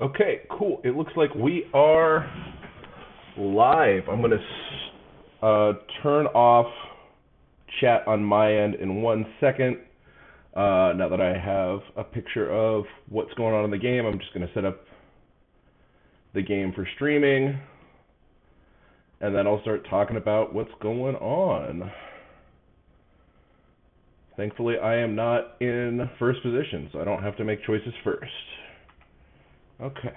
Okay, cool. It looks like we are live. I'm going to turn off chat on my end in 1 second. Now that I have a picture of what's going on in the game, I'm just going to set up the game for streaming, and then I'll start talking about what's going on. Thankfully, I am not in first position, so I don't have to make choices first. Okay.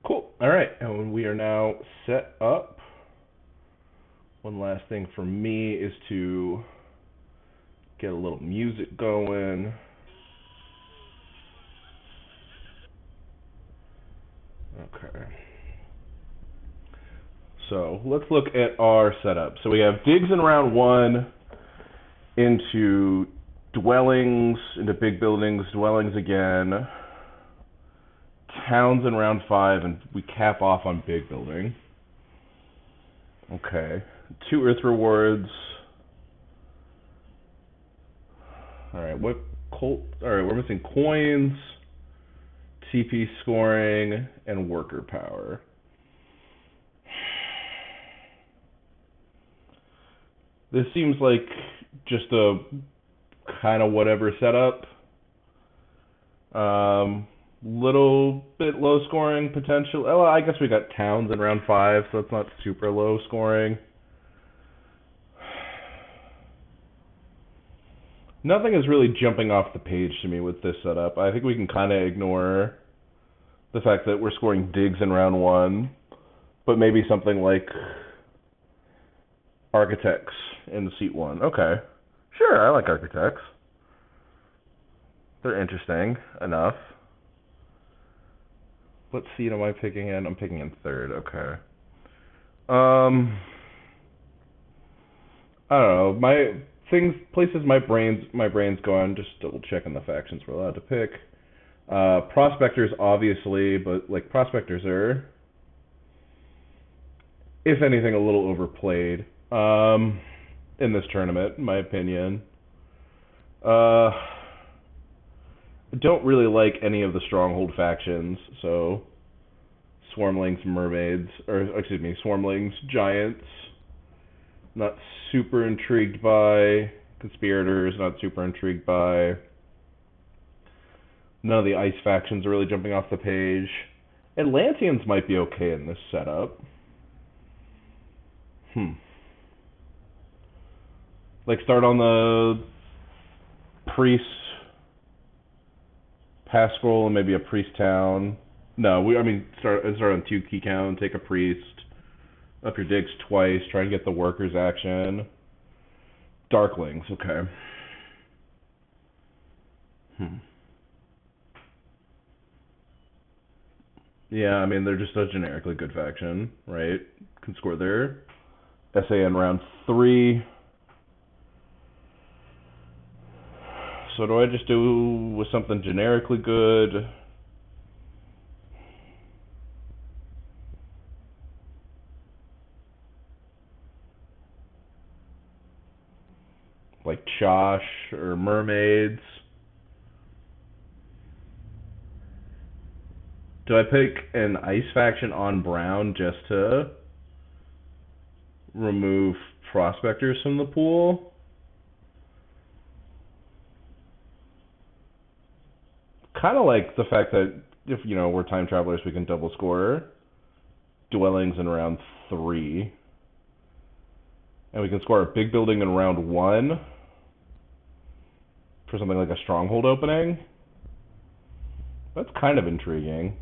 Cool. All right, and we are now set up. One last thing for me is to get a little music going. Okay. So let's look at our setup. So we have digs in round 1 into dwellings, into big buildings, dwellings again. Towns in round 5, and we cap off on big building. Okay. 2 earth rewards. Alright, we're missing coins, TP scoring, and worker power. This seems like just a kind of whatever setup. Little bit low scoring potential. Well, I guess we got towns in round 5, so it's not super low scoring. Nothing is really jumping off the page to me with this setup. I think we can kind of ignore the fact that we're scoring digs in round 1, but maybe something like architects in seat 1. Okay. Sure, I like architects. They're interesting enough. What seat am I picking in? I'm picking in 3rd. Okay. I don't know. Places my brain's going. Just double checking the factions we're allowed to pick. Prospectors, obviously, but like prospectors are, if anything, a little overplayed in this tournament, in my opinion. I don't really like any of the stronghold factions, so Swarmlings, Mermaids, Swarmlings, Giants. Not super intrigued by Conspirators, not super intrigued by. None of the ice factions are really jumping off the page. Atlanteans might be okay in this setup. Like start on the priest pass scroll and maybe a priest town. No, start on 2 key count, take a priest, up your digs twice, try and get the workers action. Darklings, okay. Yeah, I mean, they're just a generically good faction, right? Can score their SA in round 3. So do I just do with something generically good? Like Chosh or Mermaids? Do I pick an ice faction on brown just to remove prospectors from the pool? Kind of like the fact that if, we're time travelers, we can double score dwellings in round 3. And we can score a big building in round 1 for something like a stronghold opening. That's kind of intriguing.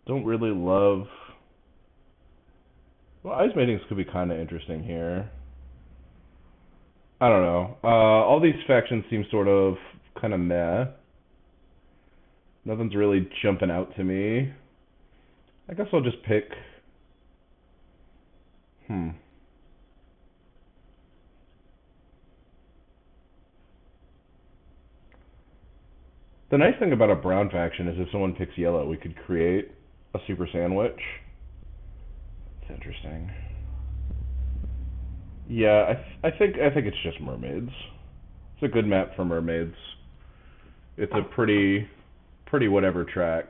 Don't really love. Well, ice matings could be kind of interesting here. I don't know. All these factions seem sort of kind of meh. Nothing's really jumping out to me. I guess I'll just pick. The nice thing about a brown faction is if someone picks yellow, we could create a super sandwich. It's interesting. Yeah, I think it's just mermaids. It's a good map for mermaids. It's a pretty whatever track.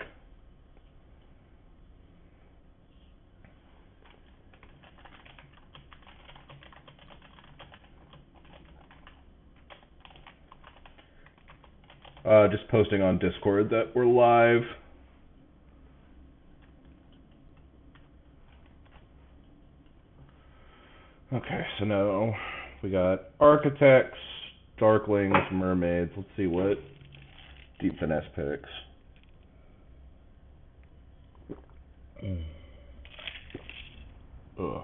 Just posting on Discord that we're live. Okay, so now we got architects, darklings, mermaids. Let's see what DeepFinnesse picks. Ugh.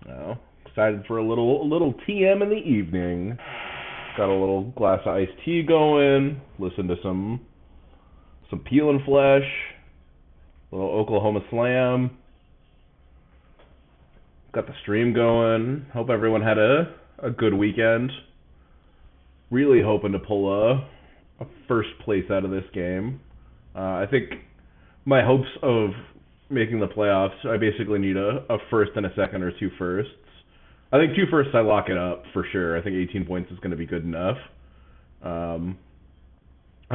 No. Excited for a little TM in the evening. Got a little glass of iced tea going. Listen to some Peel and Flesh. A little Oklahoma Slam. Got the stream going. Hope everyone had a good weekend. Really hoping to pull a first place out of this game. I think my hopes of making the playoffs, I basically need a first and a second or two firsts. I think 2 firsts I lock it up for sure. I think 18 points is going to be good enough. A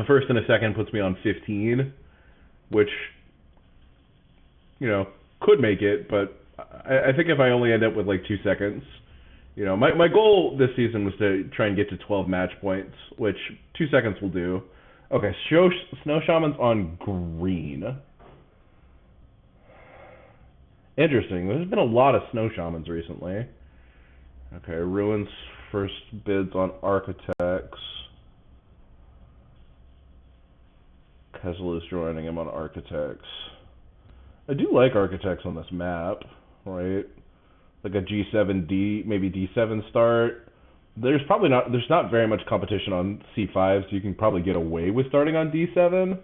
first and a second puts me on 15, which, you know, could make it, but I think if I only end up with like 2 seconds, you know, my goal this season was to try and get to 12 match points, which 2 seconds will do. Okay, Snow Shaman's on green. Interesting. There's been a lot of Snow Shamans recently. Okay, Ruin's first bids on Architects. Kezilu's joining him on Architects. I do like Architects on this map, right? Like a G7, maybe D7 start. There's not very much competition on C5, so you can probably get away with starting on D7.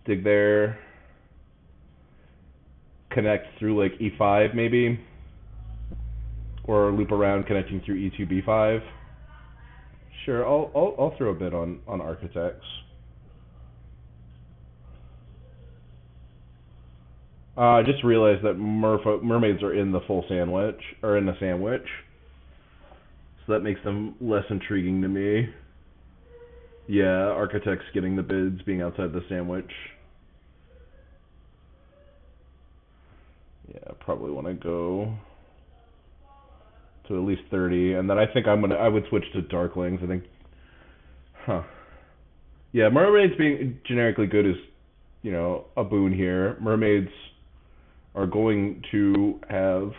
Dig there. Connect through like E5 maybe. Or loop around connecting through E2, B5. Sure, I'll throw a bit on Architects. I just realized that mermaids are in the full sandwich, or in the sandwich. So that makes them less intriguing to me. Yeah, Architects getting the bids, being outside the sandwich. Yeah, probably want to go to at least 30, and then I think I would switch to Darklings. I think, yeah, mermaids being generically good is, you know, a boon here. Mermaids are going to have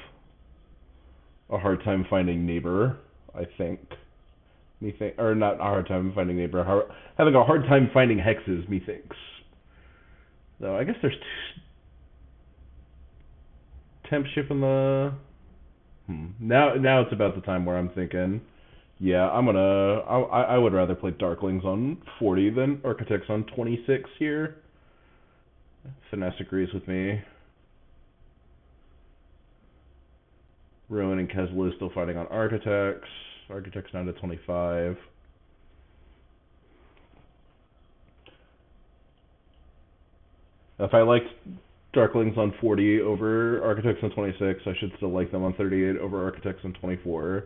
a hard time finding neighbor, I think. Or not a hard time finding neighbor, having a hard time finding hexes, methinks. Though I guess there's temp ship in the. Now it's about the time where I'm thinking, yeah, I would rather play Darklings on 40 than Architects on 26 here. Finesse agrees with me. Ruin and Kezilu still fighting on Architects. Architects down to 25. If I liked Darklings on 40 over Architects on 26, I should still like them on 38 over Architects on 24.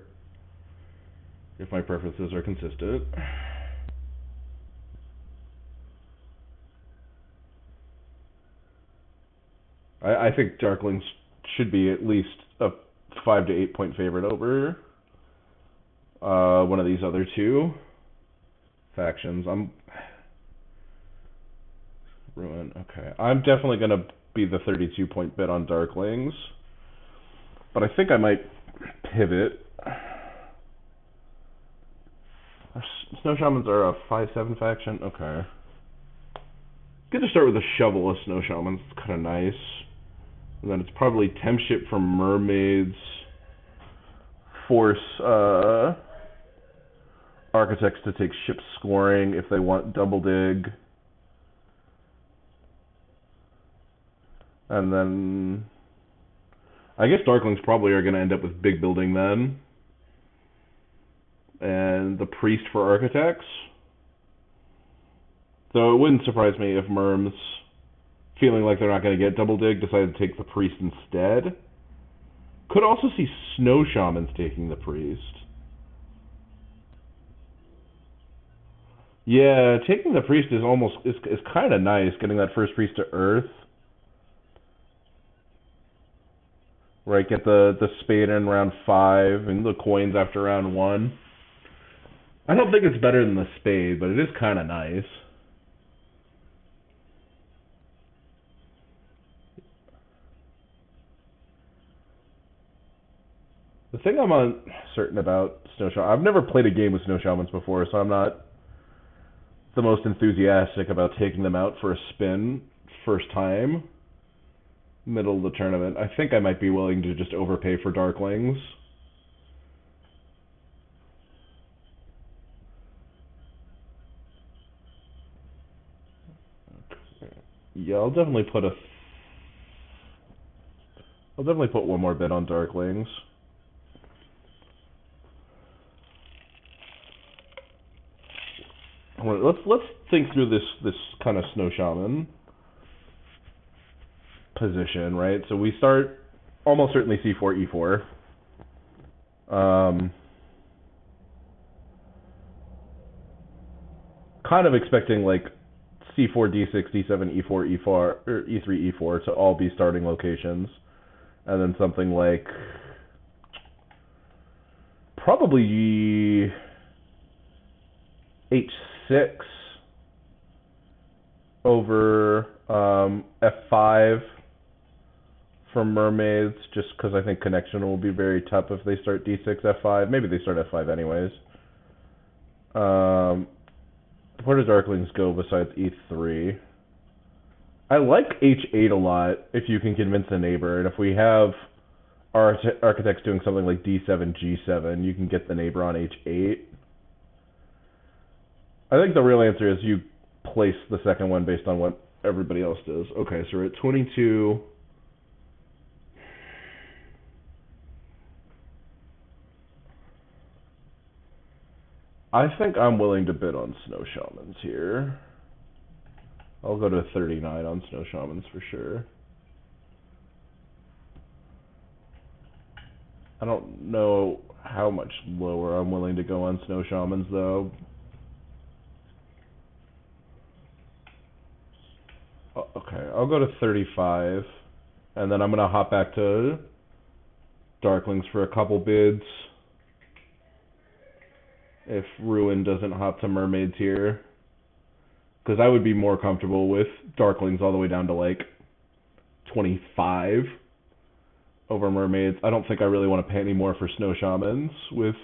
If my preferences are consistent. I think Darklings should be at least a 5 to 8 point favorite over one of these other two factions. Ruin. Okay, I'm definitely gonna be the 32 point bet on Darklings, but I think I might pivot. Snow Shamans are a 5-7 faction. Okay. Good to start with a shovel of Snow Shamans. It's kind of nice. And then it's probably temp ship from mermaids. Force Architects to take ship scoring if they want double dig. And then I guess Darklings probably are going to end up with big building then. and the priest for architects. So it wouldn't surprise me if Merms, feeling like they're not going to get double dig, decided to take the priest instead. Could also see snow shamans taking the priest. Yeah, taking the priest is almost is kind of nice, getting that first priest to Earth. Right, get the spade in round 5 and the coins after round 1. I don't think it's better than the spade, but it is kind of nice. The thing I'm uncertain about Snow Shaman, I've never played a game with Snow Shamans before, so I'm not the most enthusiastic about taking them out for a spin first time. Middle of the tournament. I think I might be willing to just overpay for Darklings. Yeah, I'll definitely put one more bid on Darklings. Let's think through this kind of Snow Shaman position, right? So we start almost certainly C4, E4. Kind of expecting like C4, D6, D7, E4, E4, or E3, E4 to all be starting locations, and then something like probably H6 over F5 for mermaids, just because I think connection will be very tough if they start D6, F5. Maybe they start F5 anyways. Where does Darklings go besides E3? I like H8 a lot if you can convince a neighbor, and if we have architects doing something like D7, G7, you can get the neighbor on H8. I think the real answer is you place the second one based on what everybody else does. Okay, so we're at 22. I think I'm willing to bid on Snow Shamans here. I'll go to 39 on Snow Shamans for sure. I don't know how much lower I'm willing to go on Snow Shamans though. Okay, I'll go to 35, and then I'm going to hop back to Darklings for a couple bids. If Ruin doesn't hop to Mermaids here. Because I would be more comfortable with Darklings all the way down to like 25 over Mermaids. I don't think I really want to pay any more for Snow Shamans with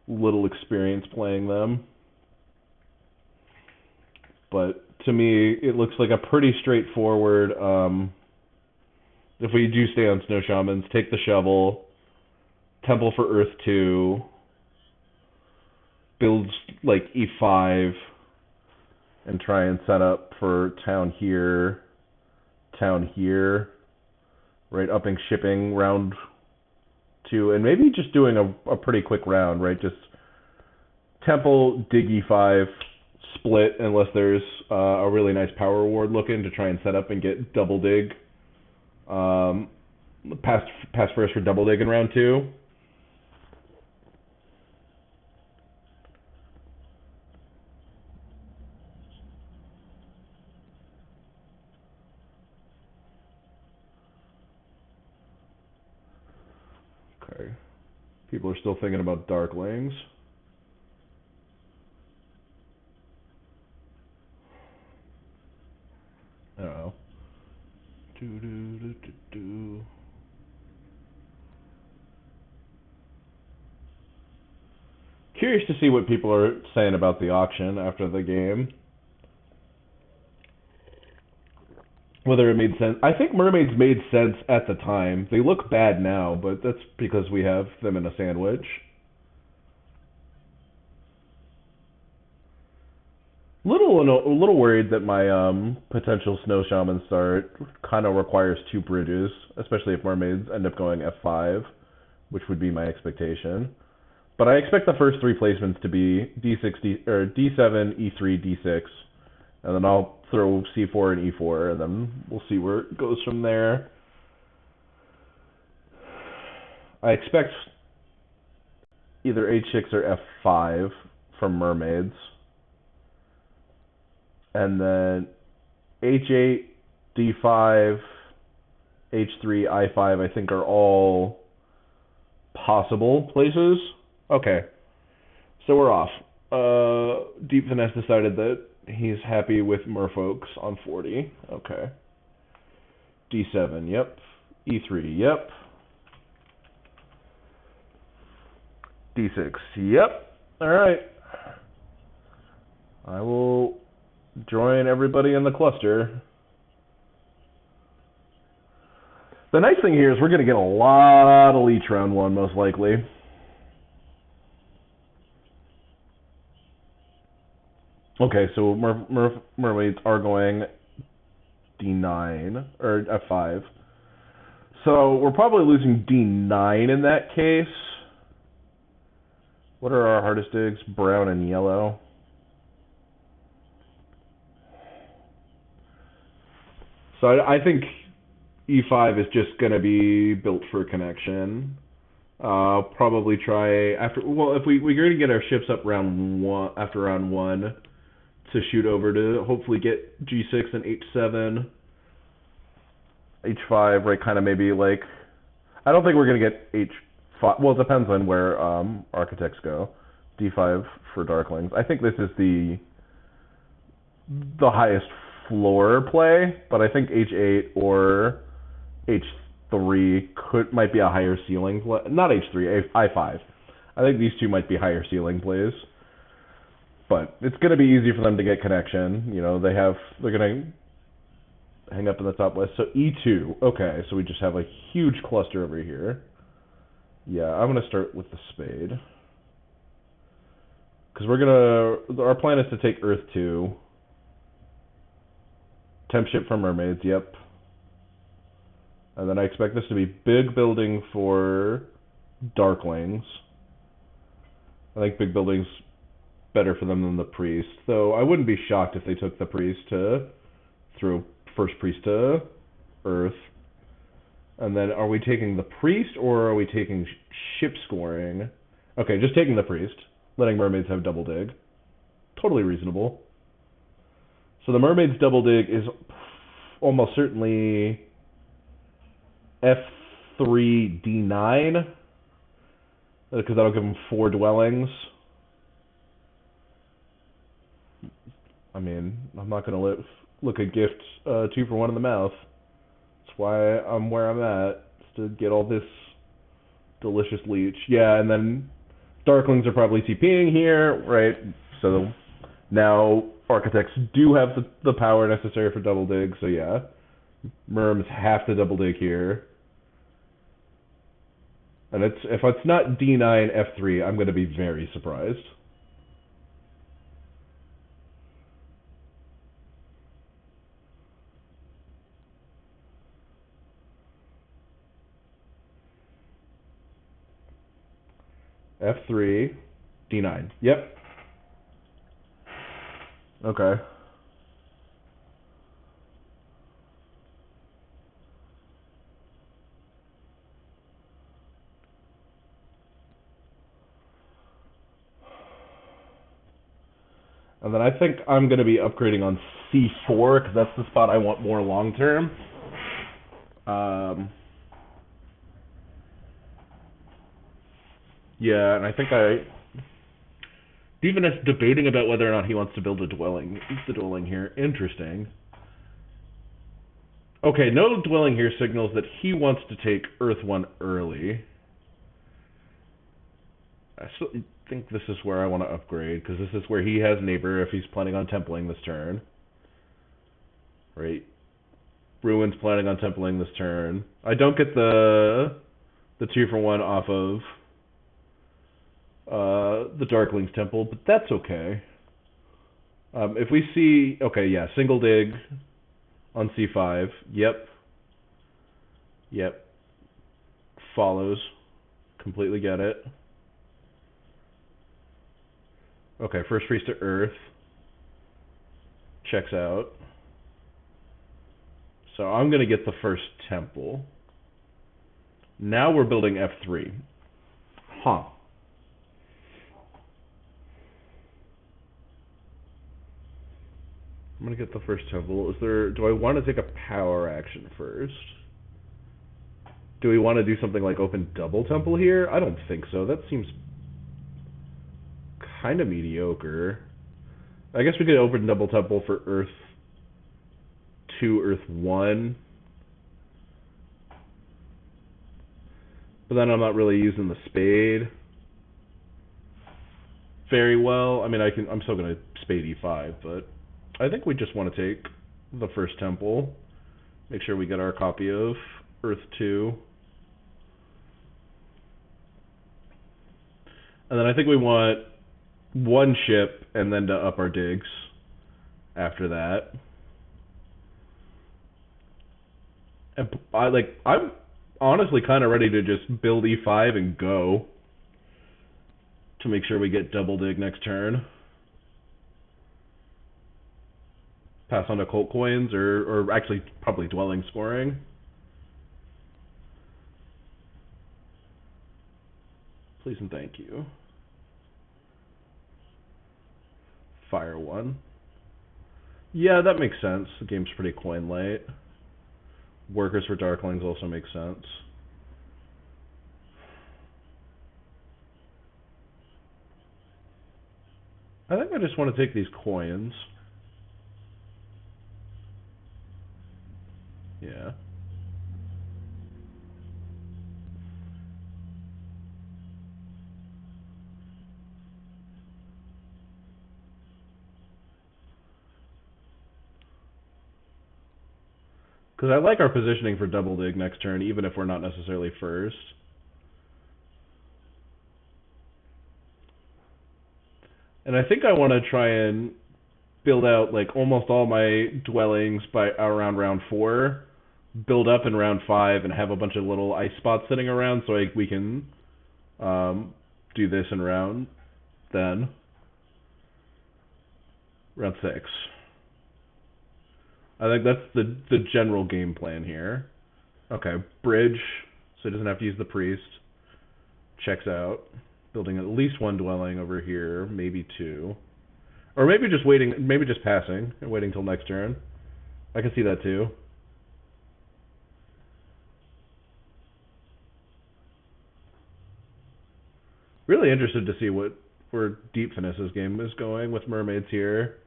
little experience playing them. But to me, it looks like a pretty straightforward, if we do stay on Snow Shamans, take the shovel, Temple for Earth 2, builds like E5, and try and set up for town here, right, upping shipping round 2, and maybe just doing a pretty quick round, right, just Temple, dig E5, split unless there's a really nice power reward looking to try and set up and get double dig, pass first for double dig in round 2. Okay. People are still thinking about Darklings. I don't know. Curious to see what people are saying about the auction after the game. Whether it made sense. I think mermaids made sense at the time. They look bad now, but that's because we have them in a sandwich. A little worried that my potential Snow Shaman start kind of requires 2 bridges, especially if mermaids end up going F5, which would be my expectation. But I expect the first three placements to be D6, or D7, E3, D6, and then I'll throw C4 and E4, and then we'll see where it goes from there. I expect either H6 or F5 from mermaids, and then H8, D5, H3, I5, I think are all possible places. Okay, so we're off. DeepFinnesse decided that he's happy with merfolks on 40. Okay. D7, yep. E3, yep. D6, yep. Alright. I will join everybody in the cluster. The nice thing here is we're going to get a lot of leech round one, most likely. Okay, so mermaids are going D9, or F5. So we're probably losing D9 in that case. What are our hardest digs? Brown and yellow. So I think E5 is just going to be built for connection. Probably try after. Well, if we're going to get our ships up round one after round one to shoot over to hopefully get G6 and H7, H5, right? Kind of maybe like. I don't think we're going to get H5. Well, it depends on where architects go. D5 for Darklings. I think this is the highest floor play, but I think H8 or H3 might be a higher ceiling play. Not H3, I5. I think these two might be higher ceiling plays. But it's going to be easy for them to get connection. You know, they're going to hang up in the top list. So E2. Okay, so we just have a huge cluster over here. Yeah, I'm going to start with the spade. Because our plan is to take Earth 2. Temp ship for mermaids, yep. And then I expect this to be big building for Darklings. I think big building's better for them than the priest. Though I wouldn't be shocked if they took the priest to throw first priest to Earth. And then are we taking the priest or are we taking ship scoring? Okay, just taking the priest. Letting mermaids have double dig. Totally reasonable. So the mermaids double dig is almost certainly F3 D9, because that'll give them 4 dwellings. I mean, I'm not going to look a gift 2 for 1 in the mouth. That's why I'm where I'm at, is to get all this delicious leech. Yeah, and then Darklings are probably TPing here, right? So now architects do have the power necessary for double dig, so yeah. Merms have to double dig here. And if it's not D9, F3, I'm going to be very surprised. F3, D9. Yep. Okay. And then I think I'm going to be upgrading on C4, because that's the spot I want more long-term. Yeah, and I think DeepFinnesse debating about whether or not he wants to build a dwelling. The dwelling here. Interesting. Okay, no dwelling here signals that he wants to take Earth 1 early. I still think this is where I want to upgrade, because this is where he has neighbor if he's planning on templing this turn. Right? Ruin's planning on templing this turn. I don't get the 2 for 1 off of the Darkling's temple, but that's okay. If we see... Okay, yeah, single dig on C5. Yep. Follows. Completely get it. Okay, first freeze to Earth. Checks out. So I'm going to get the first temple. Now we're building F3. Huh. I'm going to get the first temple. Do I want to take a power action first? Do we want to do something like open double temple here? I don't think so. That seems kind of mediocre. I guess we could open double temple for Earth 2, Earth 1. But then I'm not really using the spade very well. I mean, I'm still going to spade E5, but I think we just want to take the first temple. Make sure we get our copy of Earth 2. And then I think we want one ship and then to up our digs after that. And I'm honestly kind of ready to just build E5 and go to make sure we get double dig next turn. Pass on to cult coins or actually probably dwelling scoring. Please and thank you. Fire one. Yeah, that makes sense. The game's pretty coin light. Workers for Darklings also makes sense. I think I just want to take these coins. Yeah. Because I like our positioning for double dig next turn, even if we're not necessarily first. And I think I want to try and build out like almost all my dwellings by around round 4, build up in round 5, and have a bunch of little ice spots sitting around so we can do this in round 6. I think that's the general game plan here. Okay, bridge, so he doesn't have to use the priest. Checks out. Building at least one dwelling over here, maybe 2. Or maybe just waiting, maybe just passing and waiting till next turn. I can see that too. Really interested to see where DeepFinesse's game is going with mermaids here.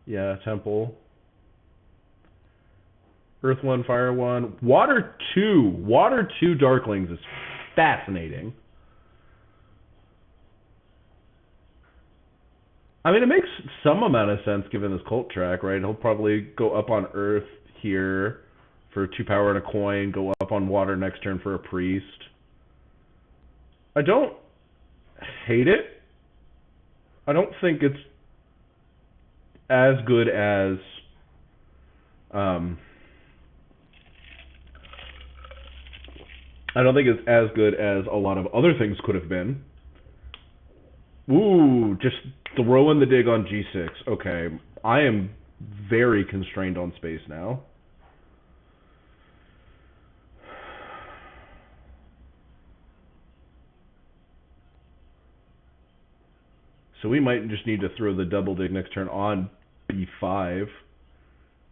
Yeah, temple. Earth 1, Fire 1. Water 2. Water 2 Darklings is fascinating. I mean, it makes some amount of sense given this cult track, right? He'll probably go up on Earth here for 2 power and a coin, go up on water next turn for a priest. I don't hate it. I don't think it's as good as I don't think it's as good as a lot of other things could have been. Ooh, just throwing the dig on G6. Okay, I am very constrained on space now. So we might just need to throw the double dig next turn on B5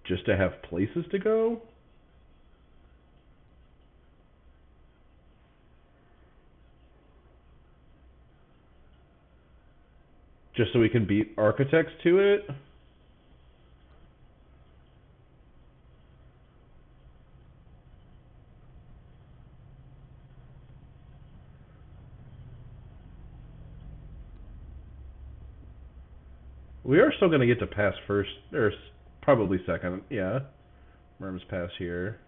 just to have places to go. Just so we can beat architects to it. We are still going to get to pass first, or probably second, yeah. Merms pass here.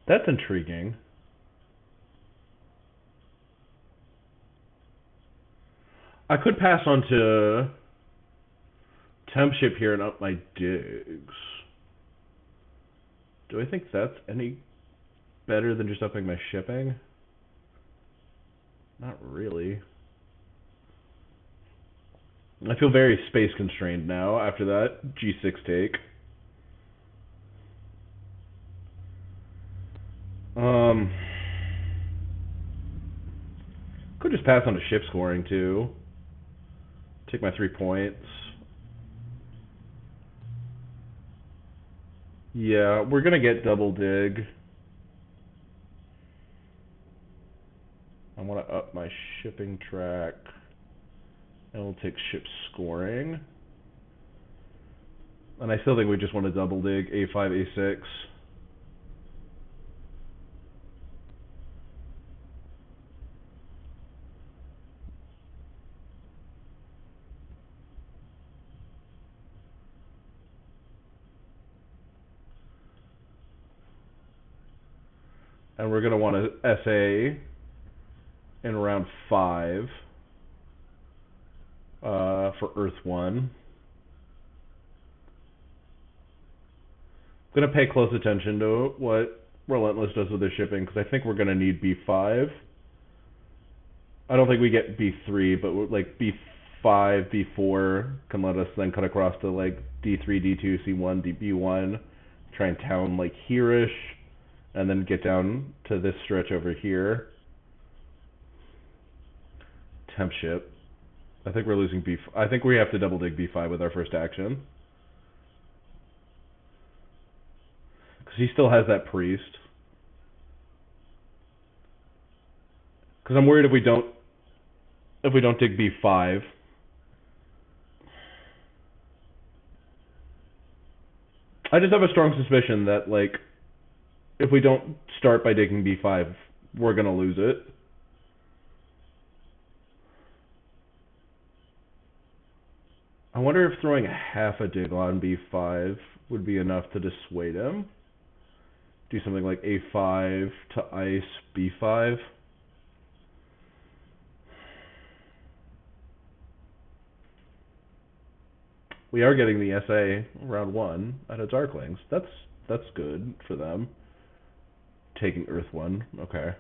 That's intriguing. I could pass on to temp ship here and up my digs. Do I think that's any... better than just upping my shipping? Not really. I feel very space constrained now after that G6 take. Could just pass on to ship scoring too. Take my 3 points. Yeah, we're gonna get double dig. I want to up my shipping track. And we'll take ship scoring. And I still think we just want to double dig A5, A6. And we're going to want to SA in round 5 for Earth 1. I'm going to pay close attention to what Relentless does with their shipping, because I think we're going to need B5. I don't think we get B3, but like B5, B4 can let us then cut across to like D3, D2, C1, B1, try and town like here-ish, and then get down to this stretch over here. Temp ship. I think we're losing B5. I think we have to double dig B5 with our first action. Because he still has that priest. Because I'm worried if we don't dig B5. I just have a strong suspicion that like if we don't start by digging B5, we're gonna lose it. I wonder if throwing half a dig on B5 would be enough to dissuade him. Do something like A5 to ice B5. We are getting the SA round 1 out of Darklings. That's good for them. Taking Earth 1, okay.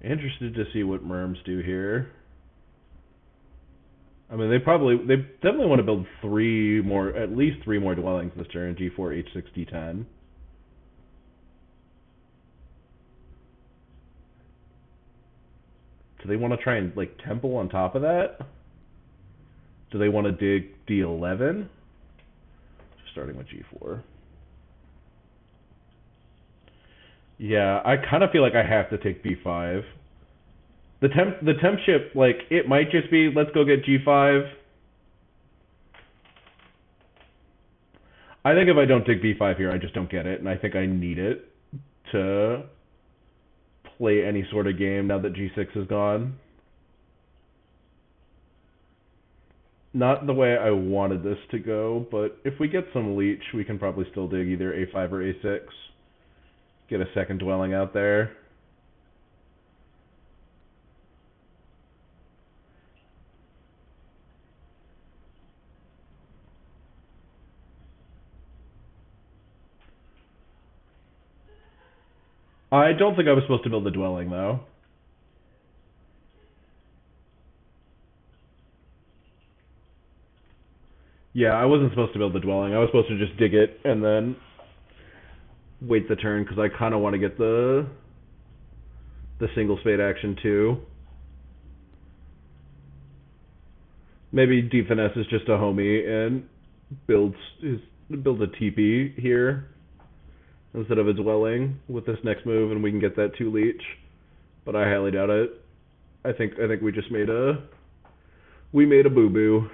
Interested to see what Merms do here. I mean, they definitely want to build at least three more dwellings this turn. G4, H6, D10. Do they want to try and like temple on top of that? Do they want to dig D11? Just starting with G4. Yeah, I kind of feel like I have to take B5. The temp ship, like, it might just be, let's go get G5. I think if I don't dig B5 here, I just don't get it, and I think I need it to play any sort of game now that G6 is gone. Not the way I wanted this to go, but if we get some leech, we can probably still dig either A5 or A6. Get a second dwelling out there. I don't think I was supposed to build the dwelling, though. Yeah, I wasn't supposed to build the dwelling. I was supposed to just dig it and then wait the turn, because I kind of want to get the single spade action, too. Maybe DeepFinnesse is just a homie and builds a teepee here instead of a dwelling with this next move, and we can get that 2 leech. But I highly doubt it. I think we just made a boo-boo.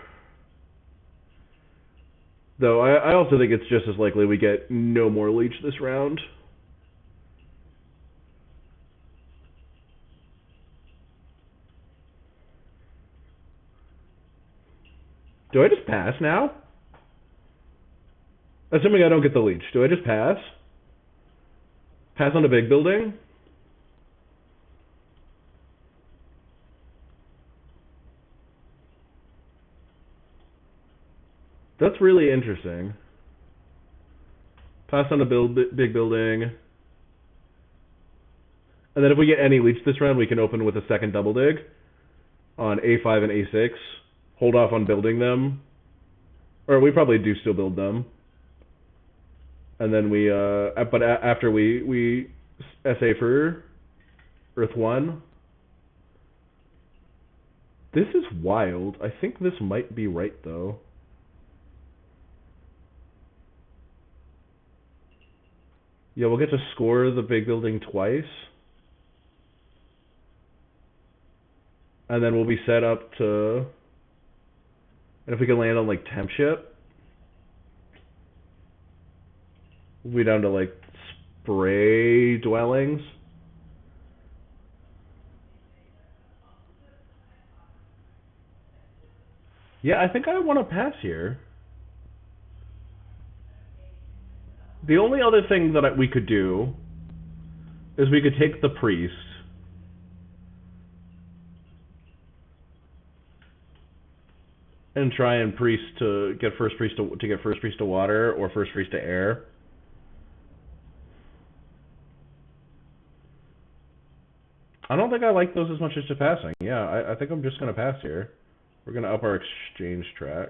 Though I also think it's just as likely we get no more leech this round. Do I just pass now? Assuming I don't get the leech, do I just pass? Pass on a big building? That's really interesting. Pass on a big building. And then if we get any leech this round, we can open with a second double dig on A5 and A6. Hold off on building them. Or we probably do still build them. And then we, but after we SA for Earth 1. This is wild. I think this might be right, though. Yeah, we'll get to score the big building twice. And then we'll be set up to... And if we can land on, like, temp ship, we'll be down to, like, spray dwellings. Yeah, I think I want to pass here. The only other thing that we could do is we could take the priest and try and priest to get first priest to water or first priest to air. I don't think I like those as much as just passing. Yeah, I think I'm just gonna pass here. We're gonna up our exchange track.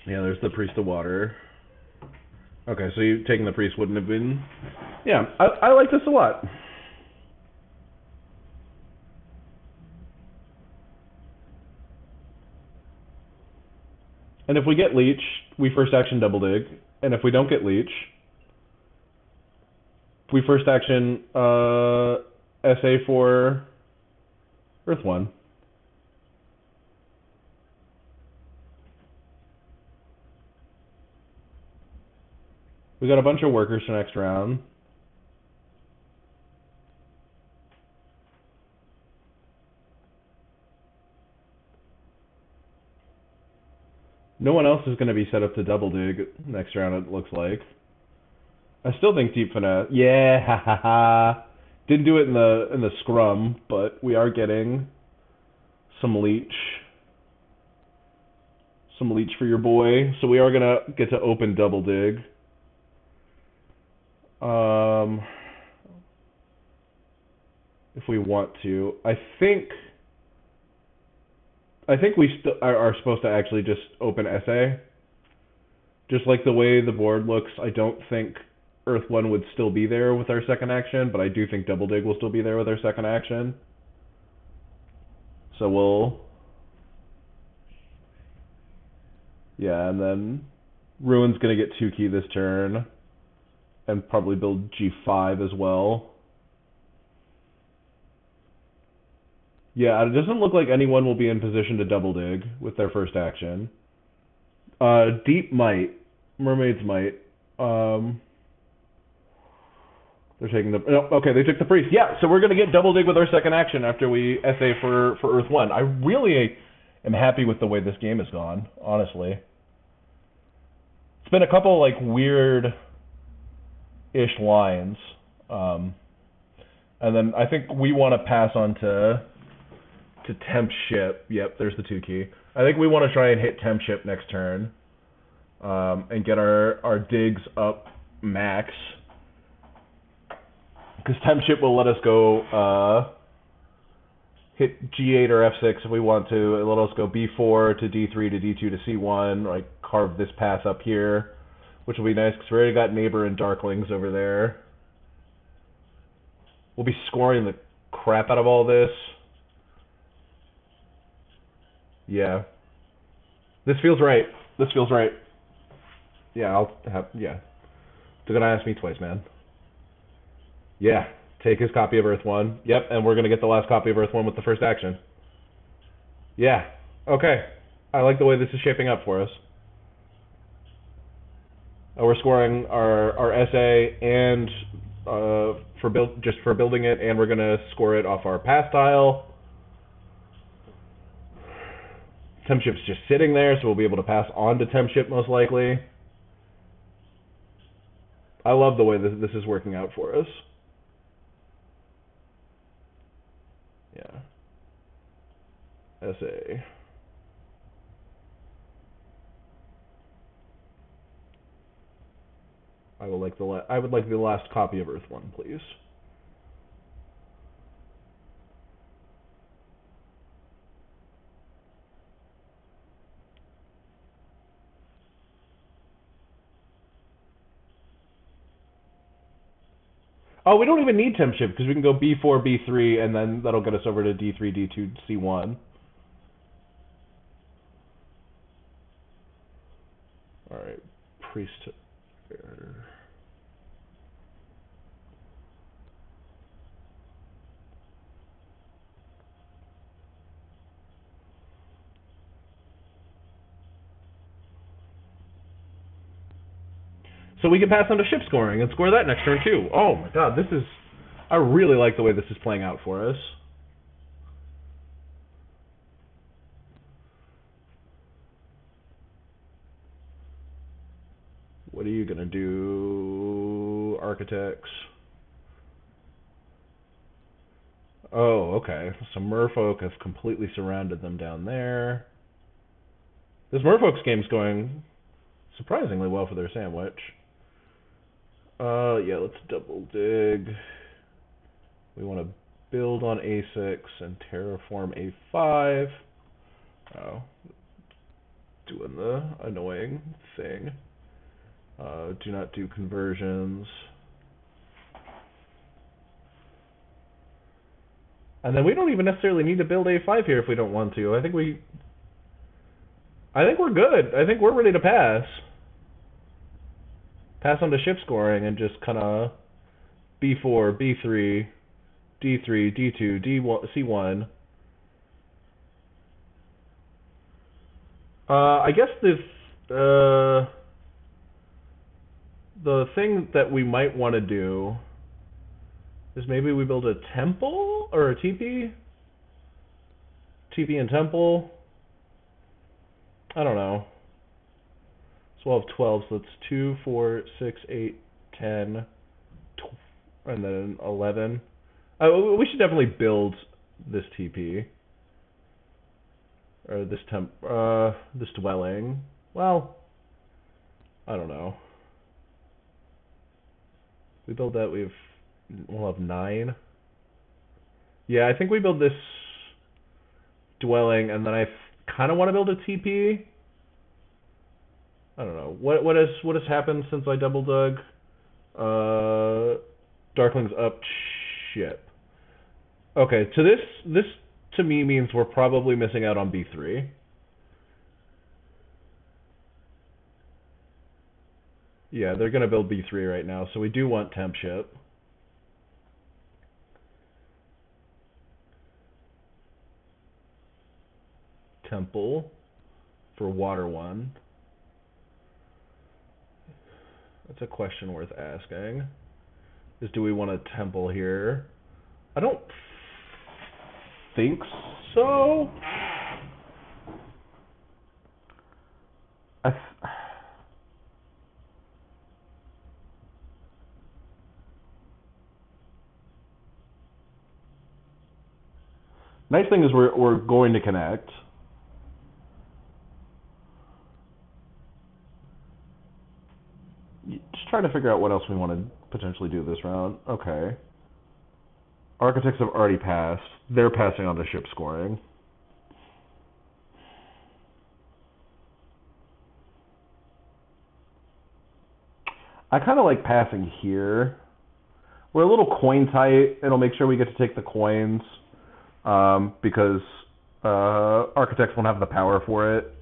Yeah, there's the priest of water. Okay, so you taking the priest wouldn't have been... Yeah, I like this a lot. And if we get leech, we first action double dig. And if we don't get leech, we first action SA for Earth 1. We got a bunch of workers for next round. No one else is going to be set up to double dig next round, it looks like. I still think DeepFinnesse. Yeah, ha ha ha. Didn't do it in the scrum, but we are getting some leech. Some leech for your boy. So we are going to get to open double dig. If we want to, I think we still are supposed to actually just open SA. Just like the way the board looks, I don't think Earth 1 would still be there with our second action, but I do think double dig will still be there with our second action. So we'll... Yeah, and then Ruin's going to get 2 key this turn. And probably build G5 as well. Yeah, it doesn't look like anyone will be in position to double dig with their first action. Deep might. Mermaids might. They're taking the... No, okay, they took the priest. Yeah, so we're going to get double dig with our second action after we SA for Earth 1. I really am happy with the way this game has gone, honestly. It's been a couple, like, weird-ish lines. And then I think we want to pass on to temp ship. Yep, there's the 2 key. I think we want to try and hit temp ship next turn. And get our digs up max. Because temp ship will let us go hit G8 or F6 if we want to. It'll let us go B4 to D3 to D2 to C1. Like carve this path up here, which will be nice because we already got neighbor and darklings over there. We'll be scoring the crap out of all this. Yeah. This feels right. This feels right. Yeah, yeah. They're gonna ask me twice, man. Yeah, take his copy of Earth 1. Yep, and we're gonna get the last copy of Earth 1 with the first action. Yeah, okay. I like the way this is shaping up for us. We're scoring our SA and for building it, and we're gonna score it off our pass tile. Temp ship's just sitting there, so we'll be able to pass on to temp ship most likely. I love the way this is working out for us. Yeah. SA. I would like the last copy of Earth 1, please. Oh, we don't even need temp ship because we can go B4, B3, and then that'll get us over to D3, D2, C1. All right, priest. So we can pass on to ship scoring and score that next turn too. Oh my god, I really like the way this is playing out for us. What are you gonna do, architects? Oh, okay. So merfolk have completely surrounded them down there. This merfolk's game's going surprisingly well for their sandwich. Yeah, let's double dig. We want to build on A6 and terraform A5. Oh, doing the annoying thing. Do not do conversions. And then we don't even necessarily need to build A5 here if we don't want to. I think we're good. I think we're ready to pass. Pass on to ship scoring and just kind of B4, B3, D3, D2, D1, C1. I guess the thing that we might want to do is maybe we build a temple or a TP? TP and temple? I don't know. So we'll have 12, so that's 2, 4, 6, 8, 10, and then 11. We should definitely build this TP. Or this dwelling. Well, I don't know. We build that, we'll have 9. Yeah, I think we build this dwelling, and then I kind of want to build a TP. I don't know. What has happened since I double dug? Darkling's up ship. Okay, so this to me means we're probably missing out on B3. Yeah, they're gonna build B3 right now, so we do want temp ship. Temple for water 1. That's a question worth asking. Is do we want a temple here? I don't think so. Nice thing is we're going to connect. Just trying to figure out what else we want to potentially do this round. Okay. Architects have already passed. They're passing on to ship scoring. I kind of like passing here. We're a little coin tight. It'll make sure we get to take the coins because architects won't have the power for it.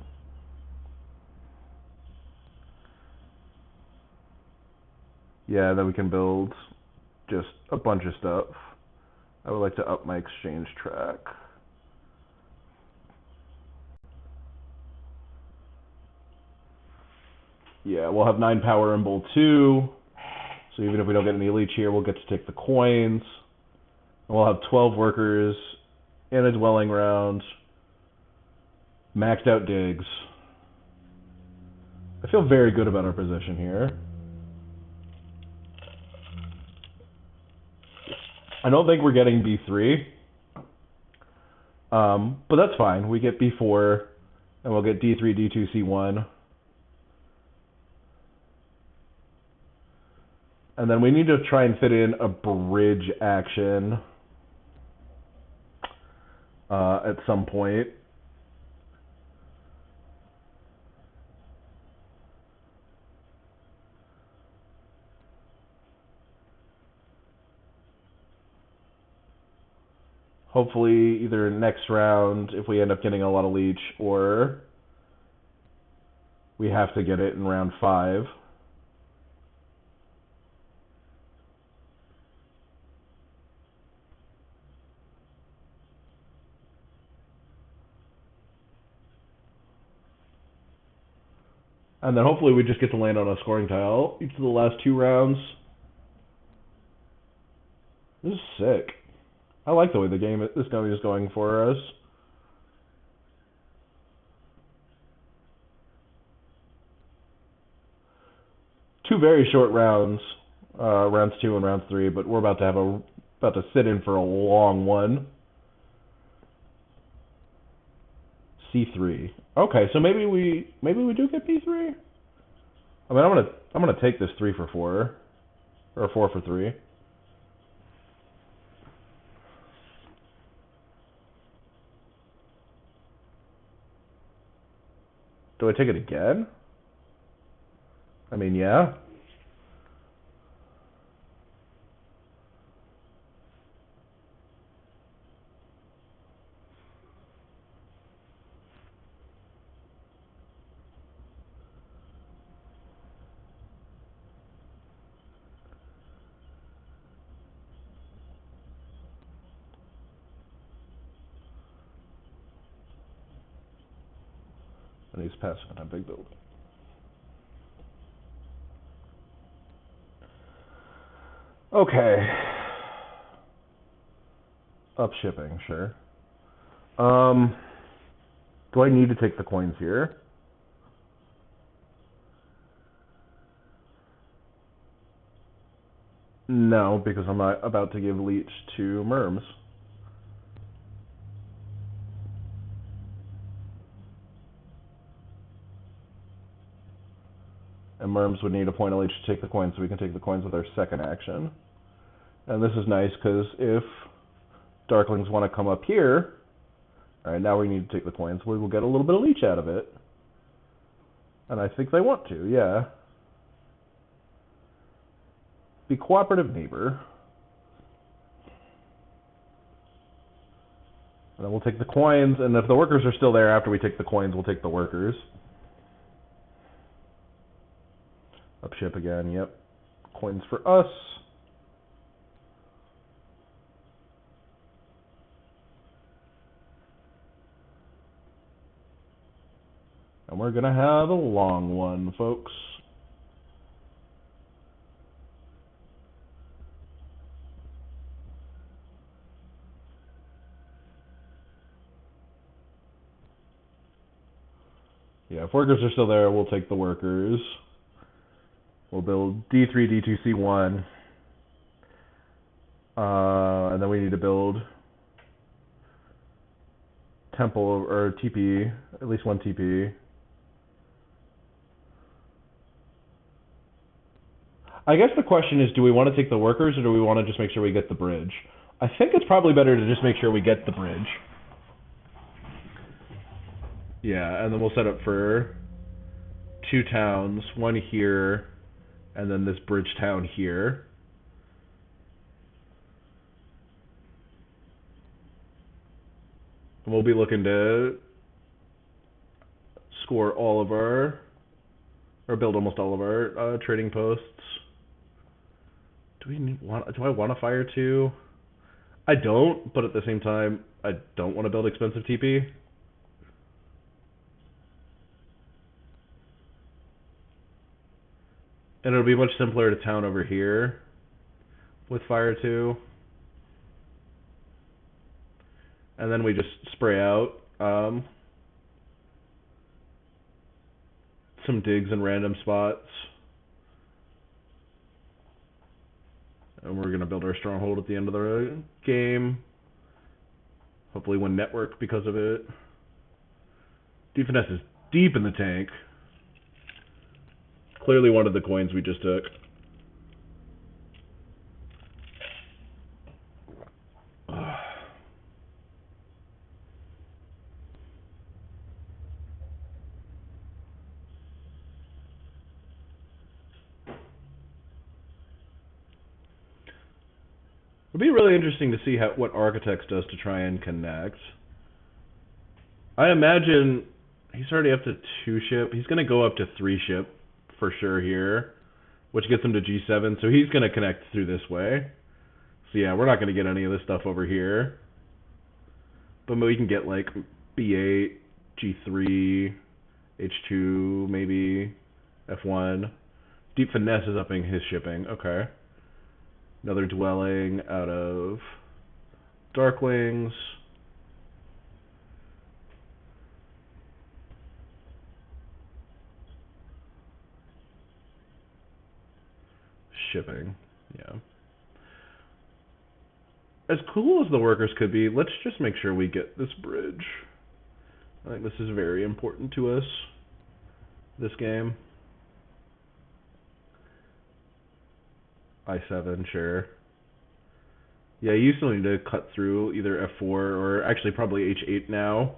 Yeah, then we can build just a bunch of stuff. I would like to up my exchange track. Yeah, we'll have 9 power in bowl 2. So even if we don't get any leech here, we'll get to take the coins. And we'll have 12 workers in a dwelling round. Maxed out digs. I feel very good about our position here. I don't think we're getting B3. But that's fine. We get B4, and we'll get D3, D2, C1. And then we need to try and fit in a bridge action at some point. Hopefully either next round if we end up getting a lot of leech, or we have to get it in round 5. And then hopefully we just get to land on a scoring tile each of the last 2 rounds. This is sick. I like the way this game is going for us. Two very short rounds, rounds 2 and round 3, but we're about to sit in for a long one. C3. Okay, so maybe we do get B3. I mean, I'm gonna take this 3 for 4, or 4 for 3. Do I take it again? I mean, yeah. And he's passing on a big building. Okay. Up shipping, sure. Do I need to take the coins here? No, because I'm not about to give leech to Merms. And Merms would need a point of leech to take the coins, so we can take the coins with our second action. And this is nice, because if Darklings want to come up here, alright, now we need to take the coins, we will get a little bit of leech out of it. And I think they want to, yeah. Be cooperative neighbor. And then we'll take the coins, and if the workers are still there after we take the coins, we'll take the workers. Upship again, yep. Coins for us. And we're gonna have a long one, folks. Yeah, if workers are still there, we'll take the workers. We'll build D3, D2, C1. And then we need to build temple or TP, at least one TP. I guess the question is, do we want to take the workers or do we want to just make sure we get the bridge? I think it's probably better to just make sure we get the bridge. Yeah, and then we'll set up for 2 towns, one here, and then this bridge town here. And we'll be looking to score all of our, or build almost all of our trading posts. Do I want to fire 2? I don't, but at the same time, I don't want to build expensive TP. And it'll be much simpler to town over here with Fire 2. And then we just spray out some digs in random spots. And we're going to build our stronghold at the end of the game. Hopefully win network because of it. DeepFinnesse is deep in the tank. Clearly one of the coins we just took. It'll be really interesting to see what Architects does to try and connect. I imagine he's already up to 2 ship. He's going to go up to 3 ship for sure here, which gets him to G7. So he's going to connect through this way. So yeah, we're not going to get any of this stuff over here. But we can get like B8, G3, H2, maybe F1. DeepFinnesse is upping his shipping. Okay. Another dwelling out of Darklings. Shipping, yeah. As cool as the workers could be, let's just make sure we get this bridge. I think this is very important to us, this game. I7, sure. Yeah, you still need to cut through either F4 or actually probably H8 now.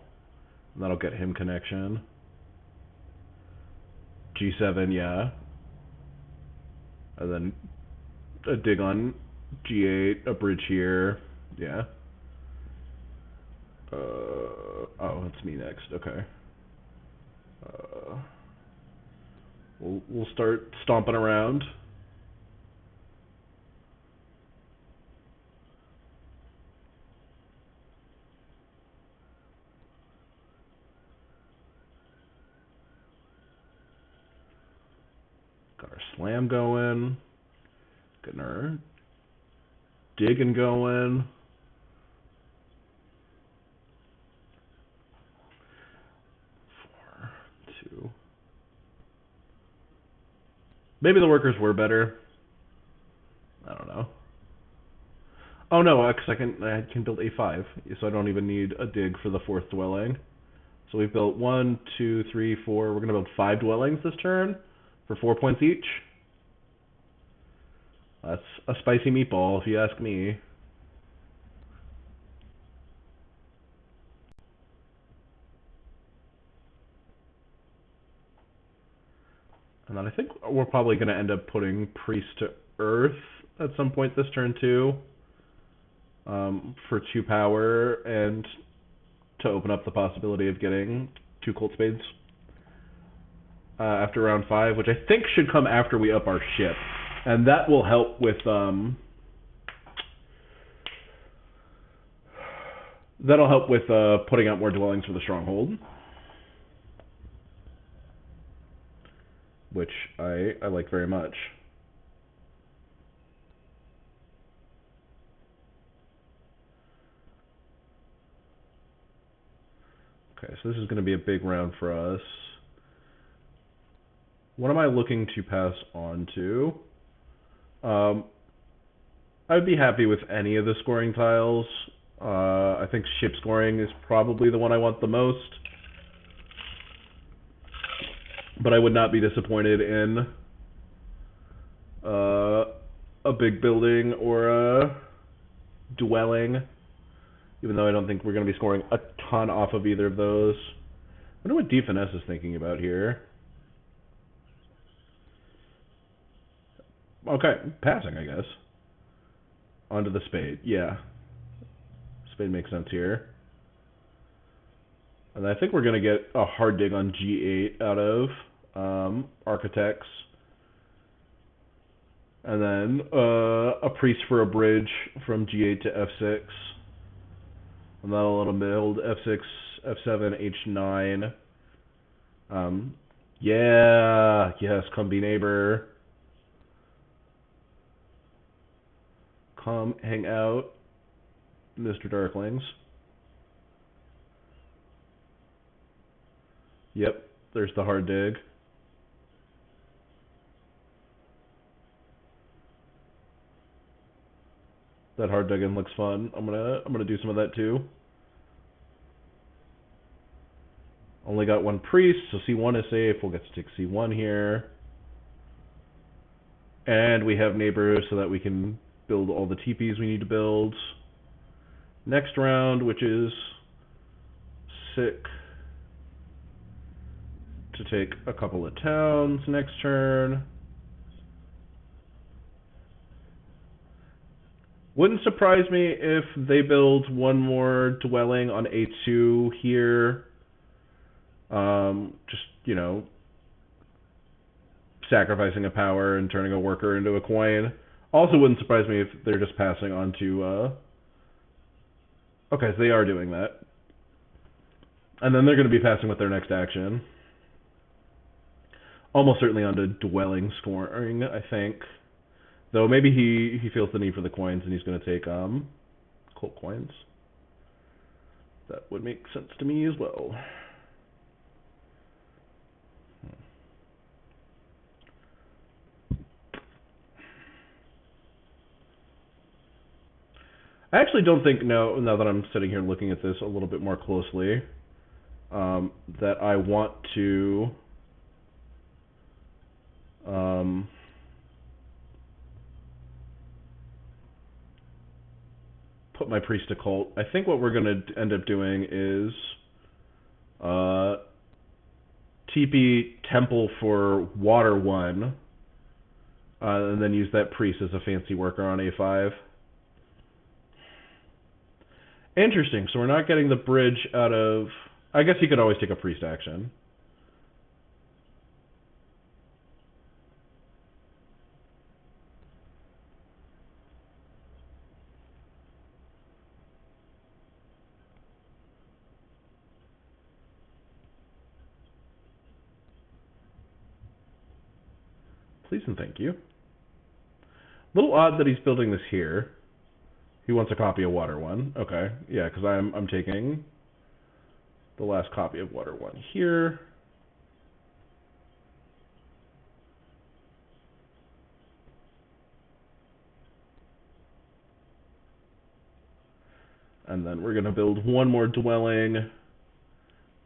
And that'll get him connection. G7, yeah. And then a dig on G8, a bridge here. Yeah. Oh, it's me next. Okay. We'll start stomping around. Got our slam going. Getting our digging going. Maybe the workers were better. I don't know. Oh no, because I can build A5, so I don't even need a dig for the 4th dwelling. So we've built 1, 2, 3, 4. We're gonna build 5 dwellings this turn for 4 points each. That's a spicy meatball, if you ask me. And then I think we're probably going to end up putting Priest to Earth at some point this turn too, for 2 power and to open up the possibility of getting 2 Cold Spades after round 5, which I think should come after we up our ship. And that will help with that'll help with putting out more dwellings for the stronghold, which I like very much. Okay, so this is going to be a big round for us. What am I looking to pass on to? I'd be happy with any of the scoring tiles. I think ship scoring is probably the one I want the most. But I would not be disappointed in a big building or a dwelling, even though I don't think we're going to be scoring a ton off of either of those. I wonder what DeepFinnesse is thinking about here. Okay, passing, I guess. Onto the spade, yeah. Spade makes sense here. And I think we're going to get a hard dig on G8 out of Architects. And then a Priest for a bridge from G8 to F6. And that'll let him build F6, F7, H9. Yeah, yes, come be neighbor. come hang out, Mr. Darklings. Yep, there's the hard dig. That hard digging looks fun. I'm gonna do some of that too. Only got one priest, so C1 is safe. We'll get to take C1 here. And we have neighbors so that we can build all the teepees we need to build. Next round, which is sick, to take a couple of towns next turn. Wouldn't surprise me if they build one more dwelling on A2 here. Just, you know, sacrificing a power and turning a worker into a coin. Also wouldn't surprise me if they're just passing on to, okay, so they are doing that. And then they're going to be passing with their next action. Almost certainly onto dwelling scoring, I think. Though maybe he feels the need for the coins and he's going to take cult coins. That would make sense to me as well. I actually don't think, now that I'm sitting here looking at this a little bit more closely, that I want to put my priest to cult. I think what we're going to end up doing is TP temple for water 1, and then use that priest as a fancy worker on A5. Interesting. So we're not getting the bridge out of... I guess he could always take a priest action. Please and thank you. A little odd that he's building this here. He wants a copy of Water 1. Okay, yeah, because I'm taking the last copy of Water 1 here. And then we're going to build one more dwelling.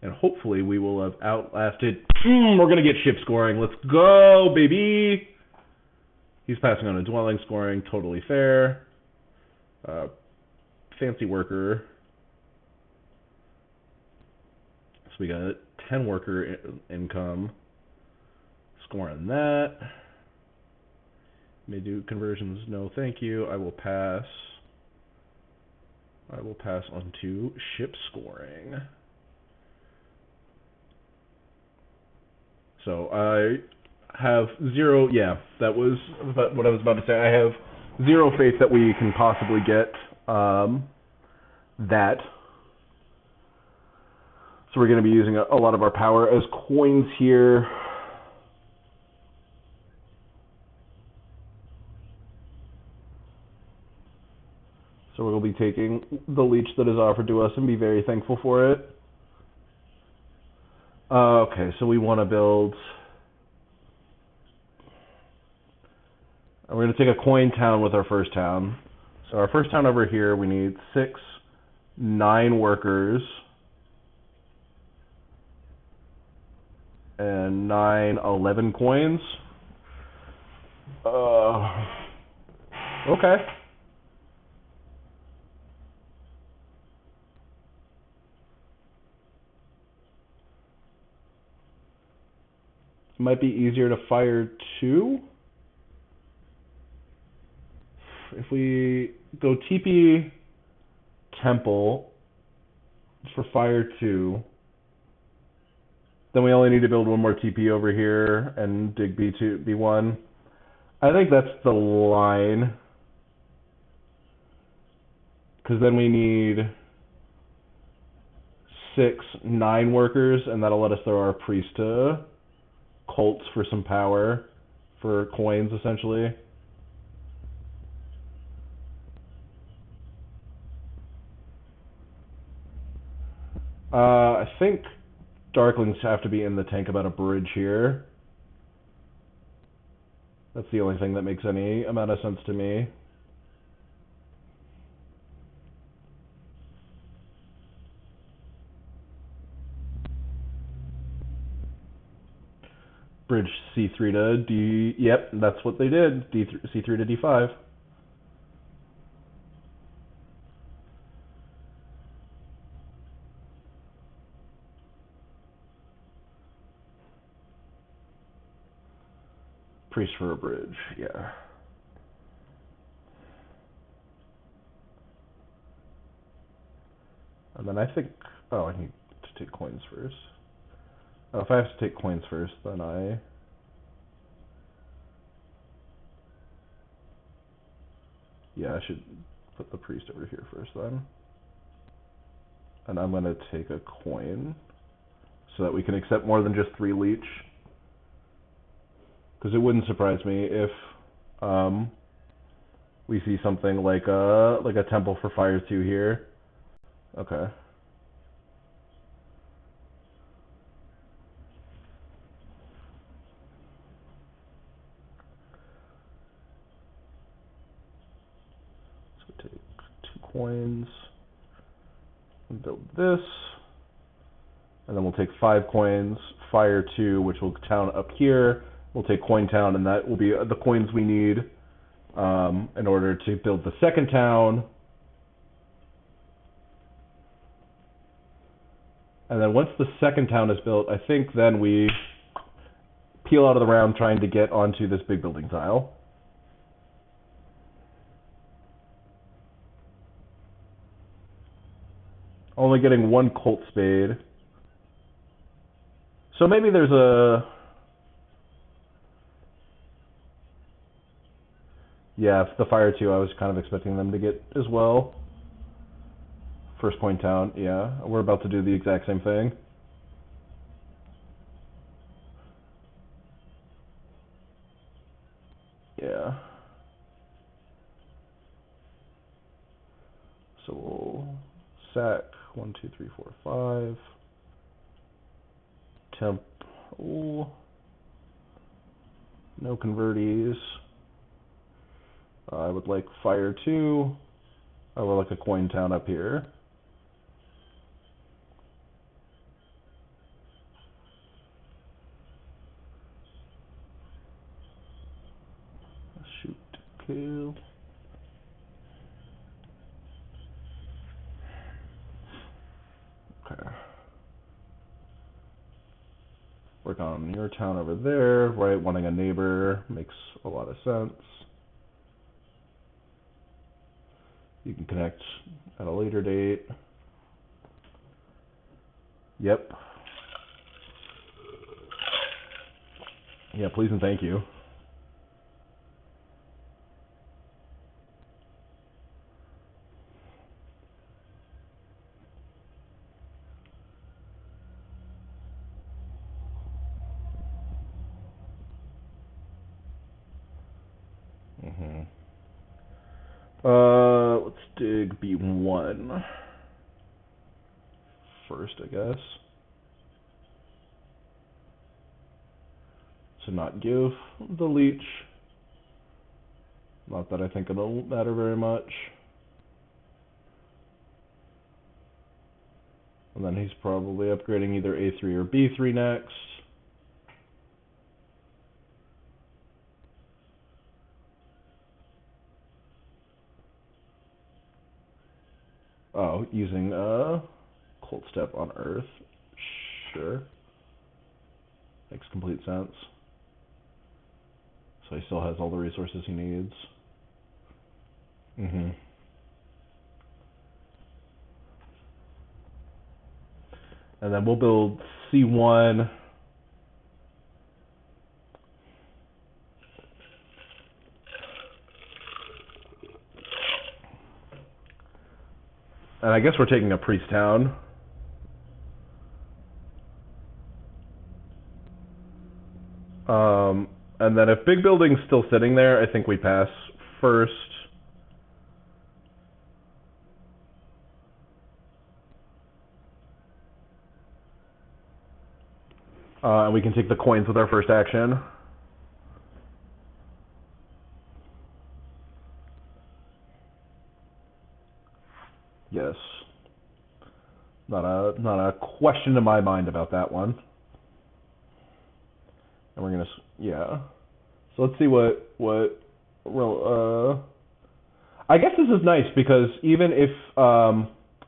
And hopefully we will have outlasted... we're going to get ship scoring. Let's go, baby! He's passing on a dwelling scoring. Totally fair. Fancy worker. So we got 10 worker income. Scoring that. May do conversions. No, thank you. I will pass. I will pass on to ship scoring. So I have zero, yeah, that was what I was about to say. I have zero faith that we can possibly get that. So we're going to be using a lot of our power as coins here. So we'll be taking the leech that is offered to us and be very thankful for it. Okay, so we want to build... We're going to take a coin town with our first town. So our first town over here, we need 6, 9 workers. And 9, 11 coins. Okay. It might be easier to fire 2. If we go TP Temple for fire 2, then we only need to build one more TP over here and dig B2, B1. I think that's the line. Because then we need 6, 9 workers, and that'll let us throw our priest to cults for some power, for coins, essentially. I think Darklings have to be in the tank about a bridge here. That's the only thing that makes any amount of sense to me. Bridge C3 to D. Yep, that's what they did. C3 to D5. Priest for a bridge, yeah. And then I think, oh, I need to take coins first. Oh, if I have to take coins first, then yeah, I should put the priest over here first then. And I'm gonna take a coin so that we can accept more than just 3 leech. Because it wouldn't surprise me if we see something like a temple for fire 2 here. Okay. So we take 2 coins and build this. And then we'll take 5 coins, fire 2, which will town up here. We'll take coin town, and that will be the coins we need in order to build the second town. And then once the second town is built, I think then we peel out of the round trying to get onto this big building tile. Only getting 1 Colt Spade. So maybe there's a... Yeah, the fire 2, I was kind of expecting them to get as well. First coin town, yeah. We're about to do the exact same thing. Yeah. So we'll sack 1, 2, 3, 4, 5. Temp. Ooh. No converties. I would like fire 2. I would like a coin town up here. Shoot, kill. Okay. Work on your town over there, right? Wanting a neighbor makes a lot of sense. You can connect at a later date. Yep. Yeah, please and thank you. Let's dig B1 first, I guess. To not give the leech. Not that I think it'll matter very much. And then he's probably upgrading either A3 or B3 next. Oh, using Cold Step on Earth. Sure. Makes complete sense. So he still has all the resources he needs. And then we'll build C1. And I guess we're taking a priest town. And then if big building's still sitting there, I think we pass first. And we can take the coins with our first action. Yes. Not a question in my mind about that one. And we're gonna, yeah. So let's see what I guess this is nice because even if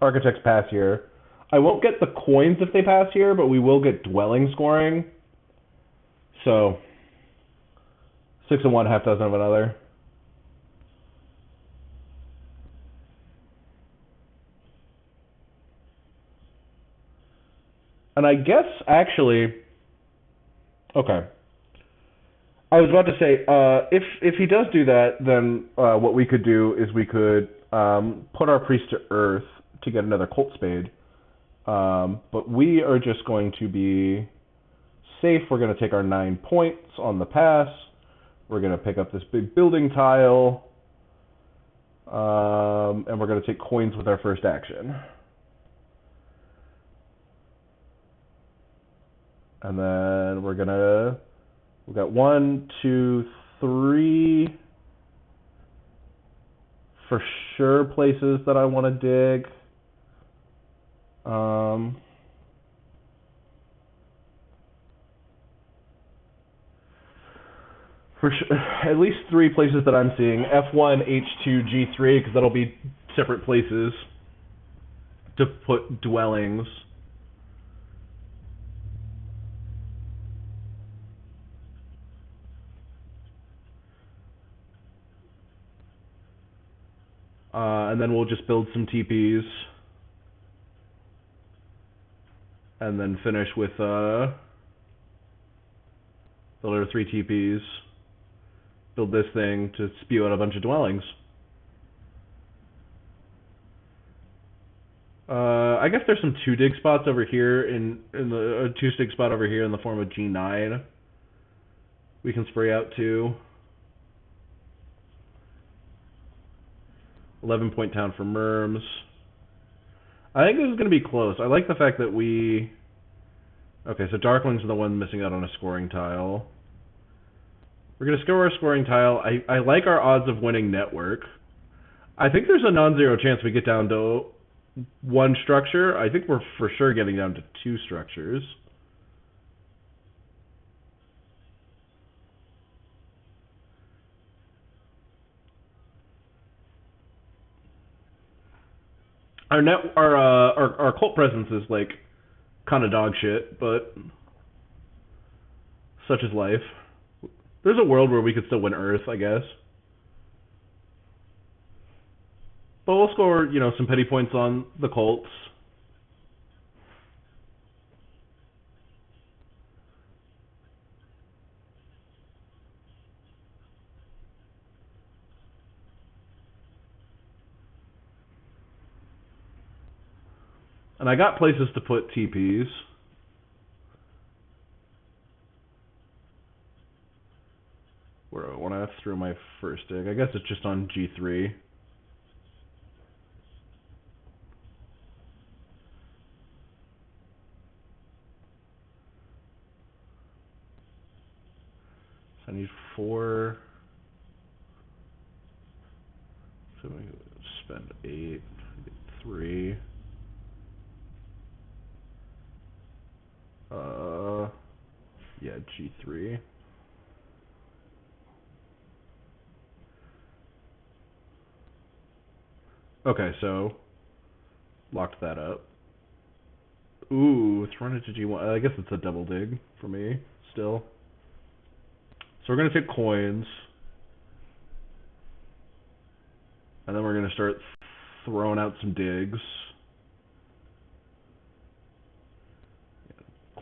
architects pass here, I won't get the coins if they pass here, but we will get dwelling scoring. So 6 of one, half dozen of another. And I guess actually, okay. I was about to say, if he does do that, then what we could do is we could put our priest to earth to get another cult spade. But we are just going to be safe. We're going to take our 9 points on the pass. We're going to pick up this big building tile. And we're going to take coins with our first action. And then we're going to... We've got 1, 2, 3 for sure places that I want to dig. For sure, at least 3 places that I'm seeing. F1, H2, G3, because that'll be separate places to put dwellings. And then we'll just build some teepees. And then finish with build our 3 teepees. Build this thing to spew out a bunch of dwellings. I guess there's some 2 dig spots over here in the 2 dig spot over here in the form of G9. We can spray out to 11-point town for Merms. I think this is going to be close. I like the fact that we... Okay, so Darklings are the one missing out on a scoring tile. We're going to score our scoring tile. I like our odds of winning network. I think there's a non-zero chance we get down to 1 structure. I think we're for sure getting down to 2 structures. Our cult presence is like kind of dog shit, but such is life. There's a world where we could still win Earth, I guess. But we'll score, you know, some petty points on the cults. And I got places to put TPs. Where do I want to throw my first dig? I guess it's just on G3. So I need 4. So we spend 8. 3. Yeah, G3. Okay, so locked that up. Ooh, thrown it to G1. I guess it's a double dig for me still. So we're gonna take coins, and then we're gonna start throwing out some digs.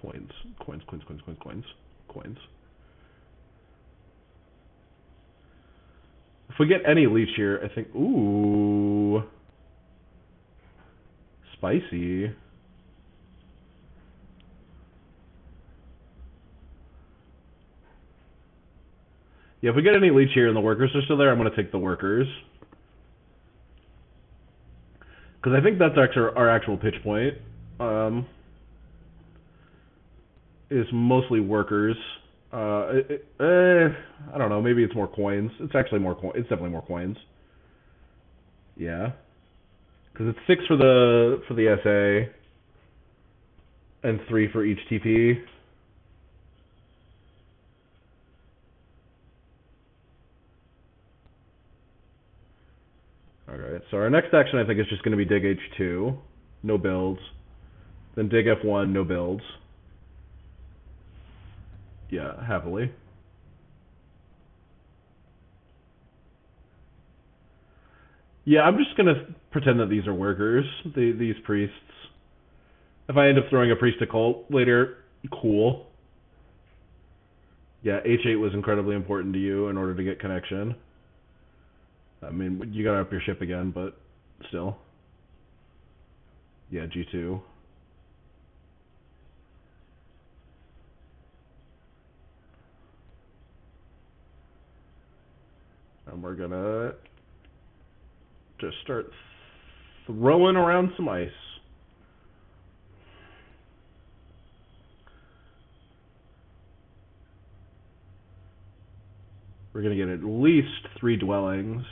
Coins. If we get any leech here, I think... Ooh. Spicy. Yeah, if we get any leech here and the workers are still there, I'm going to take the workers. Because I think that's our actual pitch point. is mostly workers. I don't know. Maybe it's more coins. It's actually more coins. It's definitely more coins. Yeah, because it's 6 for the SA and 3 for each TP. Alright, so our next action I think is just going to be dig H2, no builds. Then dig F1, no builds. Yeah, happily. Yeah, I'm just going to pretend that these are workers, these priests. If I end up throwing a priest to cult later, cool. Yeah, H8 was incredibly important to you in order to get connection. I mean, you gotta up your ship again, but still. Yeah, G2. And we're gonna just start throwing around some ice. We're gonna get at least 3 dwellings.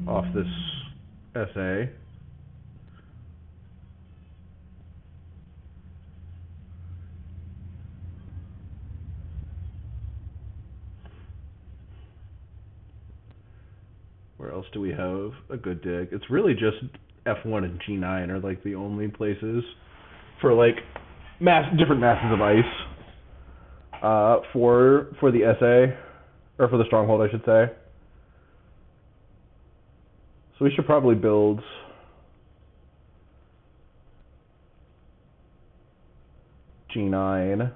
Off this SA. Where else do we have a good dig? It's really just F1 and G9 are like the only places for like different masses of ice for the SA, or for the stronghold I should say. So we should probably build G9.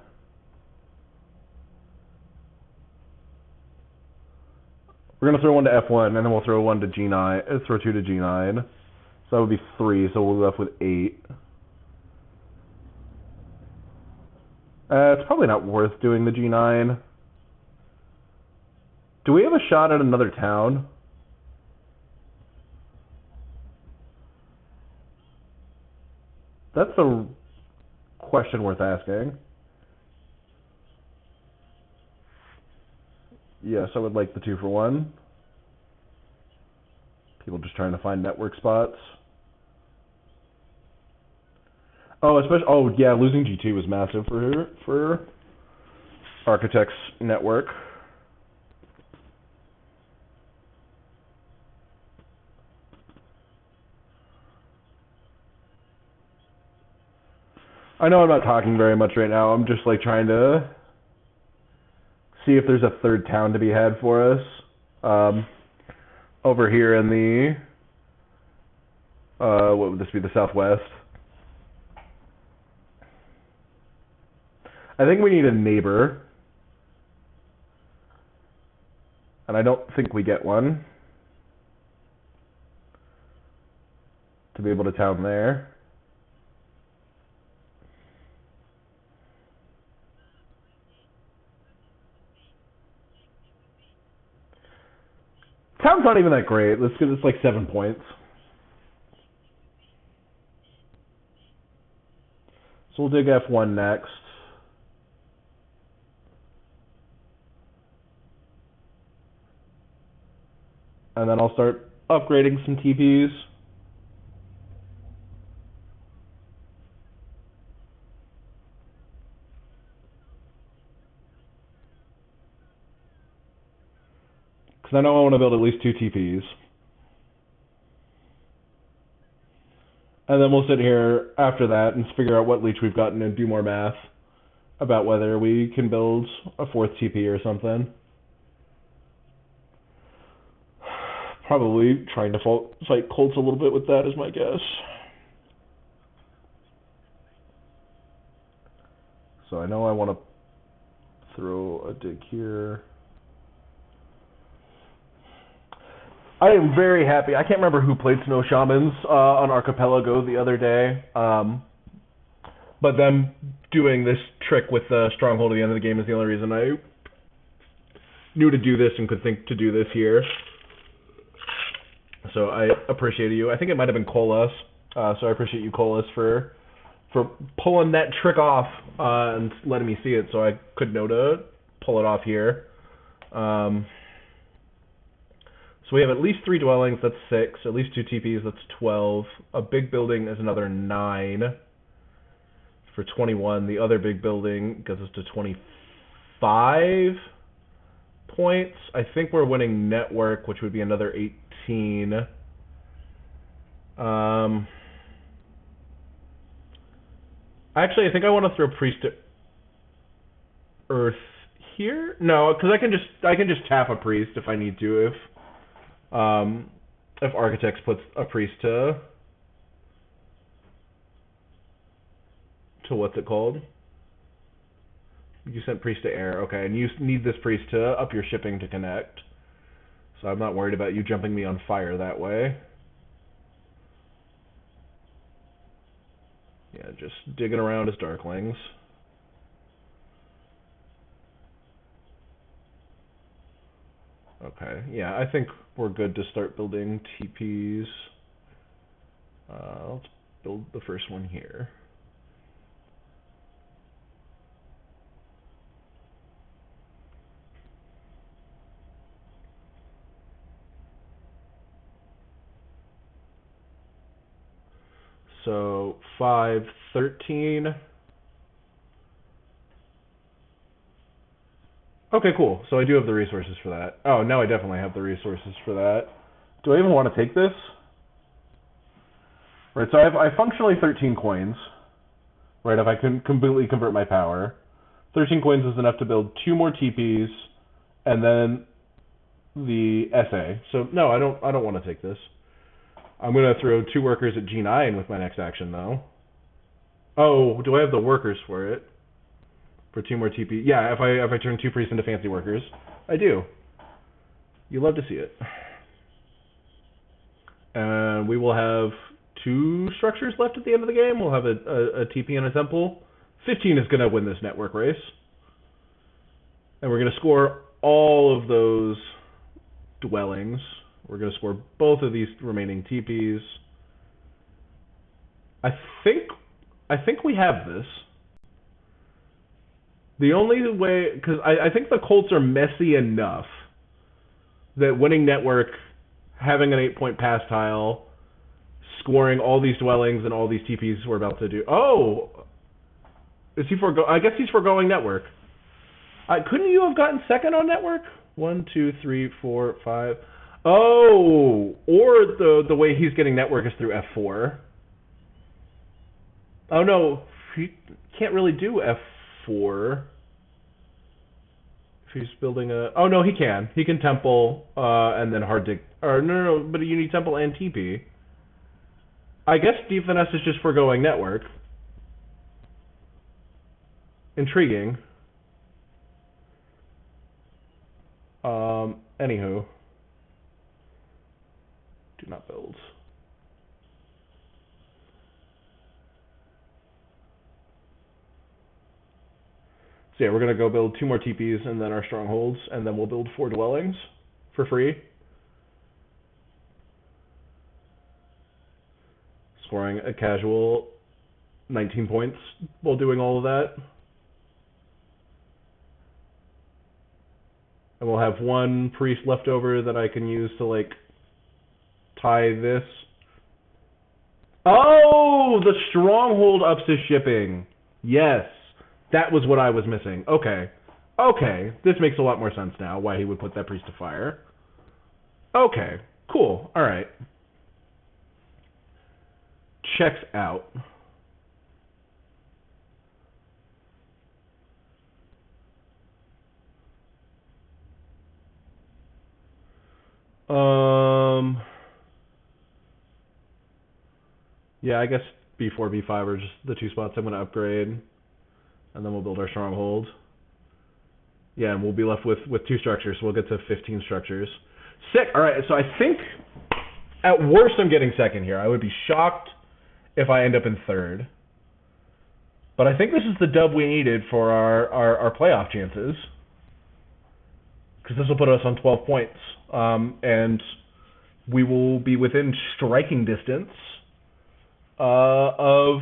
We're gonna throw 1 to F1 and then we'll throw 1 to G9, throw 2 to G9. So that would be 3, so we'll be left with 8. It's probably not worth doing the G9. Do we have a shot at another town? That's a question worth asking. Yes, I would like the 2 for 1. People just trying to find network spots. Oh, especially. Oh, yeah, losing G2 was massive for Architect's network. I know I'm not talking very much right now. I'm just like trying to see if there's a third town to be had for us. Over here in the what would this be? The southwest. I think we need a neighbor. And I don't think we get one to be able to town there. Town's not even that great. Let's get this like 7 points. So we'll dig F1 next. And then I'll start upgrading some TPs. Because I know I want to build at least 2 TPs. And then we'll sit here after that and figure out what leech we've gotten and do more math about whether we can build a 4th TP or something. Probably trying to fight cults a little bit with that is my guess. So I know I want to throw a dig here. I am very happy. I can't remember who played Snow Shamans on Archipelago the other day. But them doing this trick with the Stronghold at the end of the game is the only reason I knew to do this and could think to do this here. so I appreciate you. I think it might have been Colas, so I appreciate you, Colas, for pulling that trick off and letting me see it, so I could know to pull it off here. So we have at least 3 dwellings, that's 6. At least 2 TPs, that's 12. A big building is another 9 for 21. The other big building gets us to 25 points. I think we're winning network, which would be another 18. Actually, I think I want to throw Priest to Earth here. No, because I can just tap a Priest if I need to. If Architects puts a Priest to what's it called? You sent Priest to Air, okay, and you need this Priest to up your shipping to connect. So I'm not worried about you jumping me on fire that way. Yeah, just digging around as Darklings. Okay, yeah, I think we're good to start building TPs. Let's build the first one here. So 5, 13. Okay, cool. So I do have the resources for that. Oh, now I definitely have the resources for that. Do I even want to take this? Right, so I have functionally 13 coins. Right, if I can completely convert my power. 13 coins is enough to build 2 more TPs, and then the SA. So no, I don't want to take this. I'm going to throw 2 workers at G9 with my next action, though. Oh, do I have the workers for it? For 2 more TP? Yeah, if I turn 2 priests into fancy workers. I do. You love to see it. And we will have 2 structures left at the end of the game. We'll have a TP and a temple. 15 is going to win this network race. And we're going to score all of those dwellings. We're going to score both of these remaining TPs. I think we have this. The only way, because I think the Colts are messy enough that winning network, having an 8-point pass tile, scoring all these dwellings and all these TPs we're about to do. Oh, is he I guess he's foregoing network. Couldn't you have gotten second on network? 1, 2, 3, 4, 5. Oh, or the way he's getting network is through F4. Oh no, he can't really do F4. If he's building a... Oh no, he can. He can temple and then hard dig... Or no, but you need temple and TP. I guess DeepFinnesse is just foregoing network. Intriguing. Anywho. Do not build. So yeah, we're going to go build 2 more TPs and then our strongholds, and then we'll build 4 dwellings for free. Scoring a casual 19 points while doing all of that. And we'll have 1 priest left over that I can use to, like, tie this. Oh, the stronghold ups his shipping. Yes, that was what I was missing. Okay. Okay, this makes a lot more sense now, why he would put that priest to fire. Okay, cool, alright. Checks out. Yeah, I guess B4, B5 are just the 2 spots I'm going to upgrade. And then we'll build our stronghold. Yeah, and we'll be left with 2 structures, so we'll get to 15 structures. Sick! Alright, so I think, at worst I'm getting second here. I would be shocked if I end up in third. But I think this is the dub we needed for our playoff chances. Because this will put us on 12 points. And we will be within striking distance of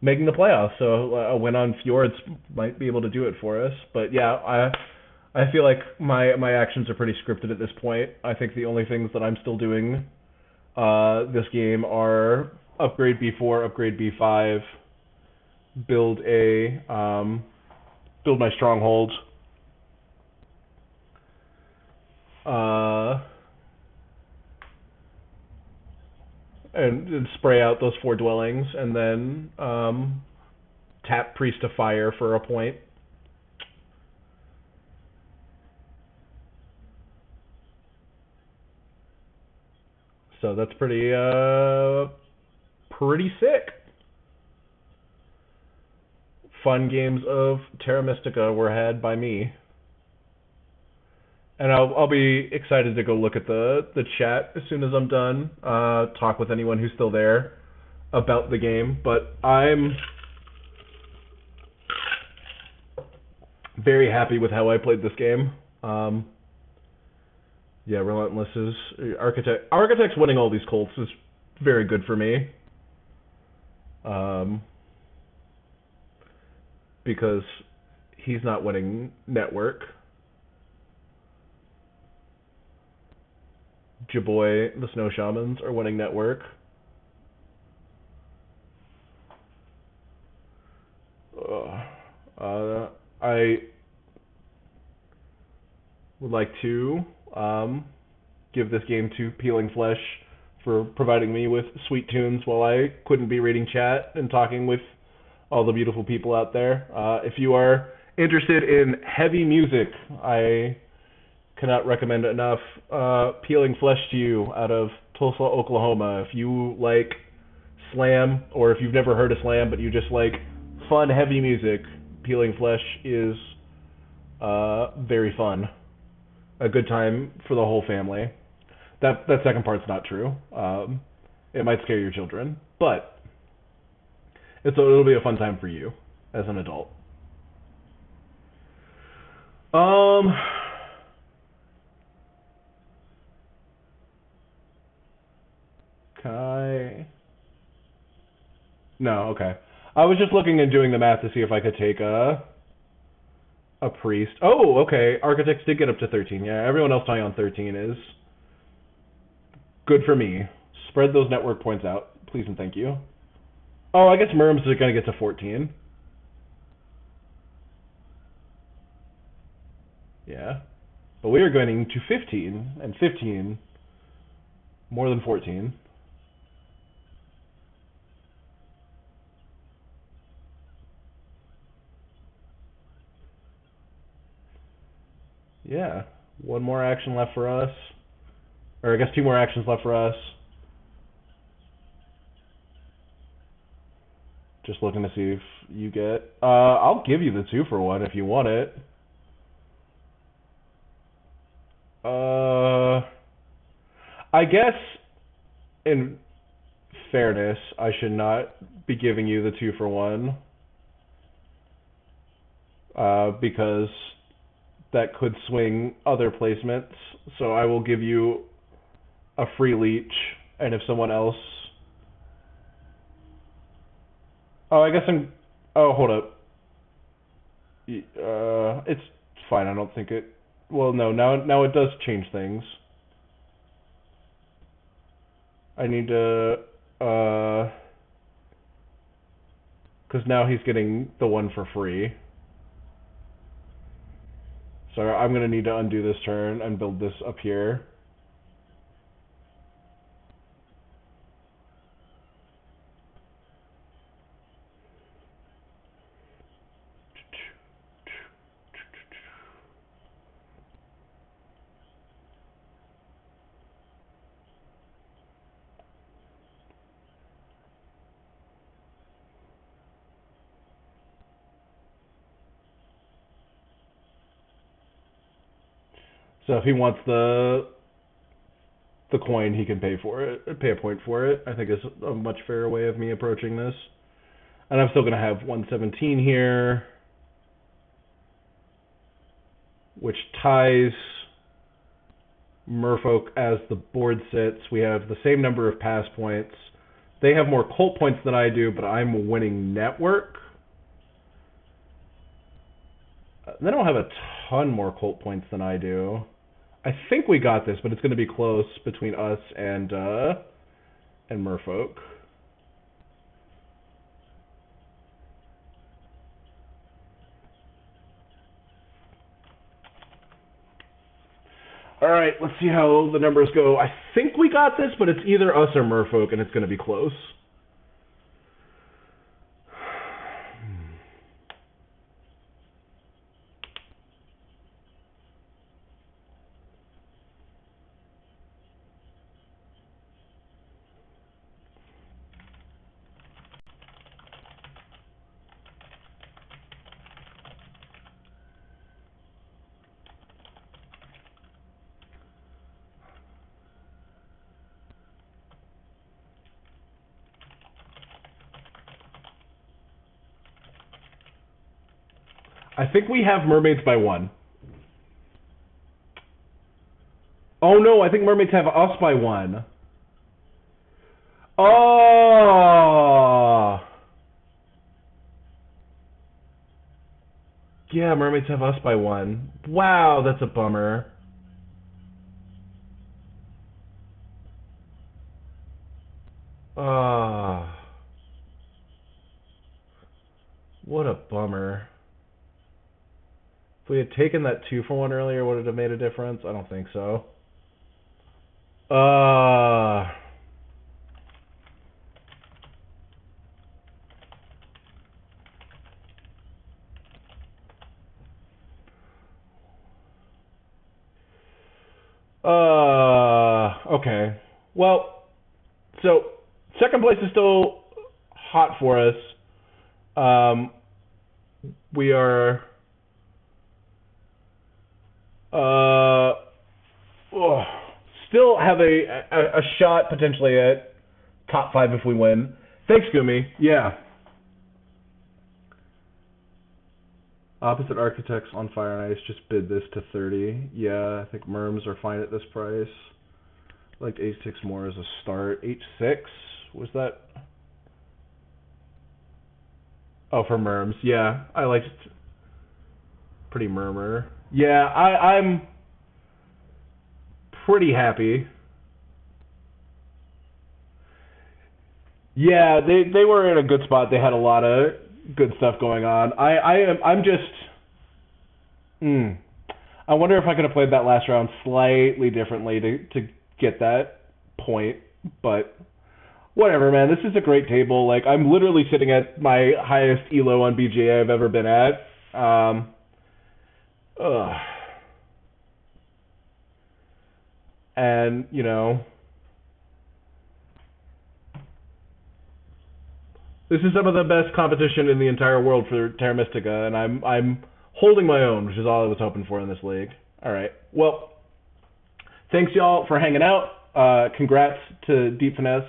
making the playoffs. So a win on Fjords might be able to do it for us. But yeah, I feel like my actions are pretty scripted at this point. I think the only things that I'm still doing this game are upgrade B4, upgrade B5, build my stronghold, and spray out those 4 dwellings, and then tap Priest of Fire for a point. So that's pretty sick. Fun games of Terra Mystica were had by me. And I'll be excited to go look at the chat as soon as I'm done. Talk with anyone who's still there about the game. But I'm very happy with how I played this game. Yeah, Relentless's Architect's winning all these Colts is very good for me. Because he's not winning Network. Jaboy, the Snow Shamans, are winning Network. I would like to give this game to Peeling Flesh for providing me with sweet tunes while I couldn't be reading chat and talking with all the beautiful people out there. If you are interested in heavy music, I cannot recommend enough Peeling Flesh to you out of Tulsa, Oklahoma. If you like slam, or if you've never heard of slam but you just like fun heavy music, Peeling Flesh is very fun. A good time for the whole family. That second part's not true. It might scare your children, but it'll be a fun time for you as an adult. No, okay. I was just looking and doing the math to see if I could take a priest. Oh, okay. Architects did get up to 13. Yeah, everyone else tying on 13 is good for me. Spread those network points out, please and thank you. Oh, I guess Murms is going to get to 14. Yeah. But we are going to 15, and 15 more than 14. Yeah. One more action left for us. Or I guess 2 more actions left for us. Just looking to see if you get... I'll give you the 2-for-1 if you want it. I guess, in fairness, I should not be giving you the 2-for-1. Because that could swing other placements. So I will give you a free leech, and if someone else... Oh, I guess I'm... Oh, hold up. It's fine, I don't think it... Well, no, now it does change things. I need to... Because now he's getting the 1 for free. So I'm going to need to undo this turn and build this up here. So if he wants the coin, he can pay for it, pay a point for it. I think is a much fairer way of me approaching this. And I'm still going to have 117 here, which ties Merfolk as the board sits. We have the same number of pass points. They have more cult points than I do, but I'm winning network. They don't have a ton more cult points than I do. I think we got this, but it's going to be close between us and Merfolk. All right, let's see how the numbers go. I think we got this, but it's either us or Merfolk, and it's going to be close. I think we have mermaids by 1. Oh no, I think mermaids have us by 1. Oh! Yeah, mermaids have us by 1. Wow, that's a bummer. What a bummer. If we had taken that 2-for-1 earlier, would it have made a difference? I don't think so. Okay. Well, so second place is still hot for us. We are still have a shot potentially at top 5 if we win. Thanks, Gumi. Yeah. Opposite Architects on Fire and Ice just bid this to 30. Yeah, I think Merms are fine at this price. I liked H6 more as a start. H6? Was that? Oh, for Merms. Yeah, I liked pretty murmur. Yeah, I'm pretty happy. Yeah, they were in a good spot. They had a lot of good stuff going on. I'm just I wonder if I could have played that last round slightly differently to get that point, but whatever, man. This is a great table. Like, I'm literally sitting at my highest elo on BGA I've ever been at. And, you know, this is some of the best competition in the entire world for Terra Mystica, and I'm holding my own, which is all I was hoping for in this league. All right. Well, thanks y'all for hanging out. Congrats to DeepFinnesse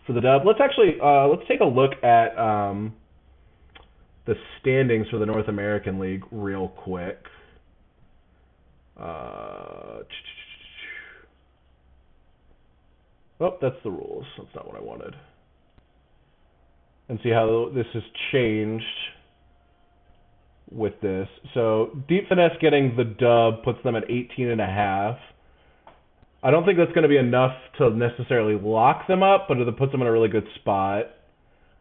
for the dub. Let's actually let's take a look at the standings for the North American League real quick. Oh, that's the rules. That's not what I wanted. And see how this has changed with this. So DeepFinnesse getting the dub puts them at 18.5. I don't think that's going to be enough to necessarily lock them up, but it puts them in a really good spot.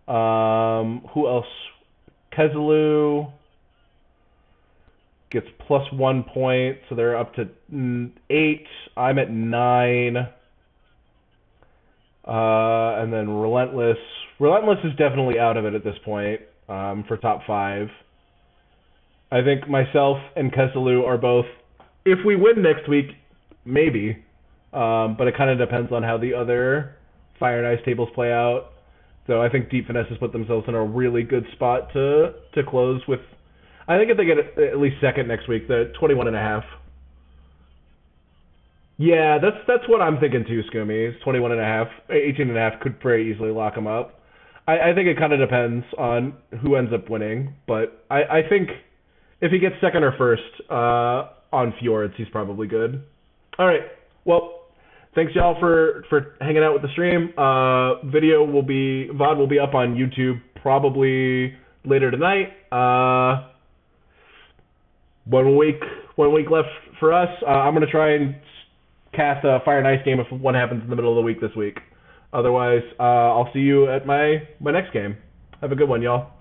Who else? Kezilu gets +1 point, so they're up to 8. I'm at 9. And then Relentless. Relentless is definitely out of it at this point for top 5. I think myself and Kezilu are both, if we win next week, maybe. But it kind of depends on how the other Fire and Ice tables play out. So I think DeepFinnesse has put themselves in a really good spot to close with. I think if they get at least second next week, they're 21.5. Yeah, that's what I'm thinking too, Scoomy. It's 21.5, 18.5 could very easily lock them up. I think it kind of depends on who ends up winning, but I think if he gets second or first on Fjords, he's probably good. All right, Well, thanks y'all for hanging out with the stream. VOD will be up on YouTube probably later tonight. 1 week left for us. I'm gonna try and cast a Fire and Ice game if one happens in the middle of the week this week. Otherwise, I'll see you at my next game. Have a good one, y'all.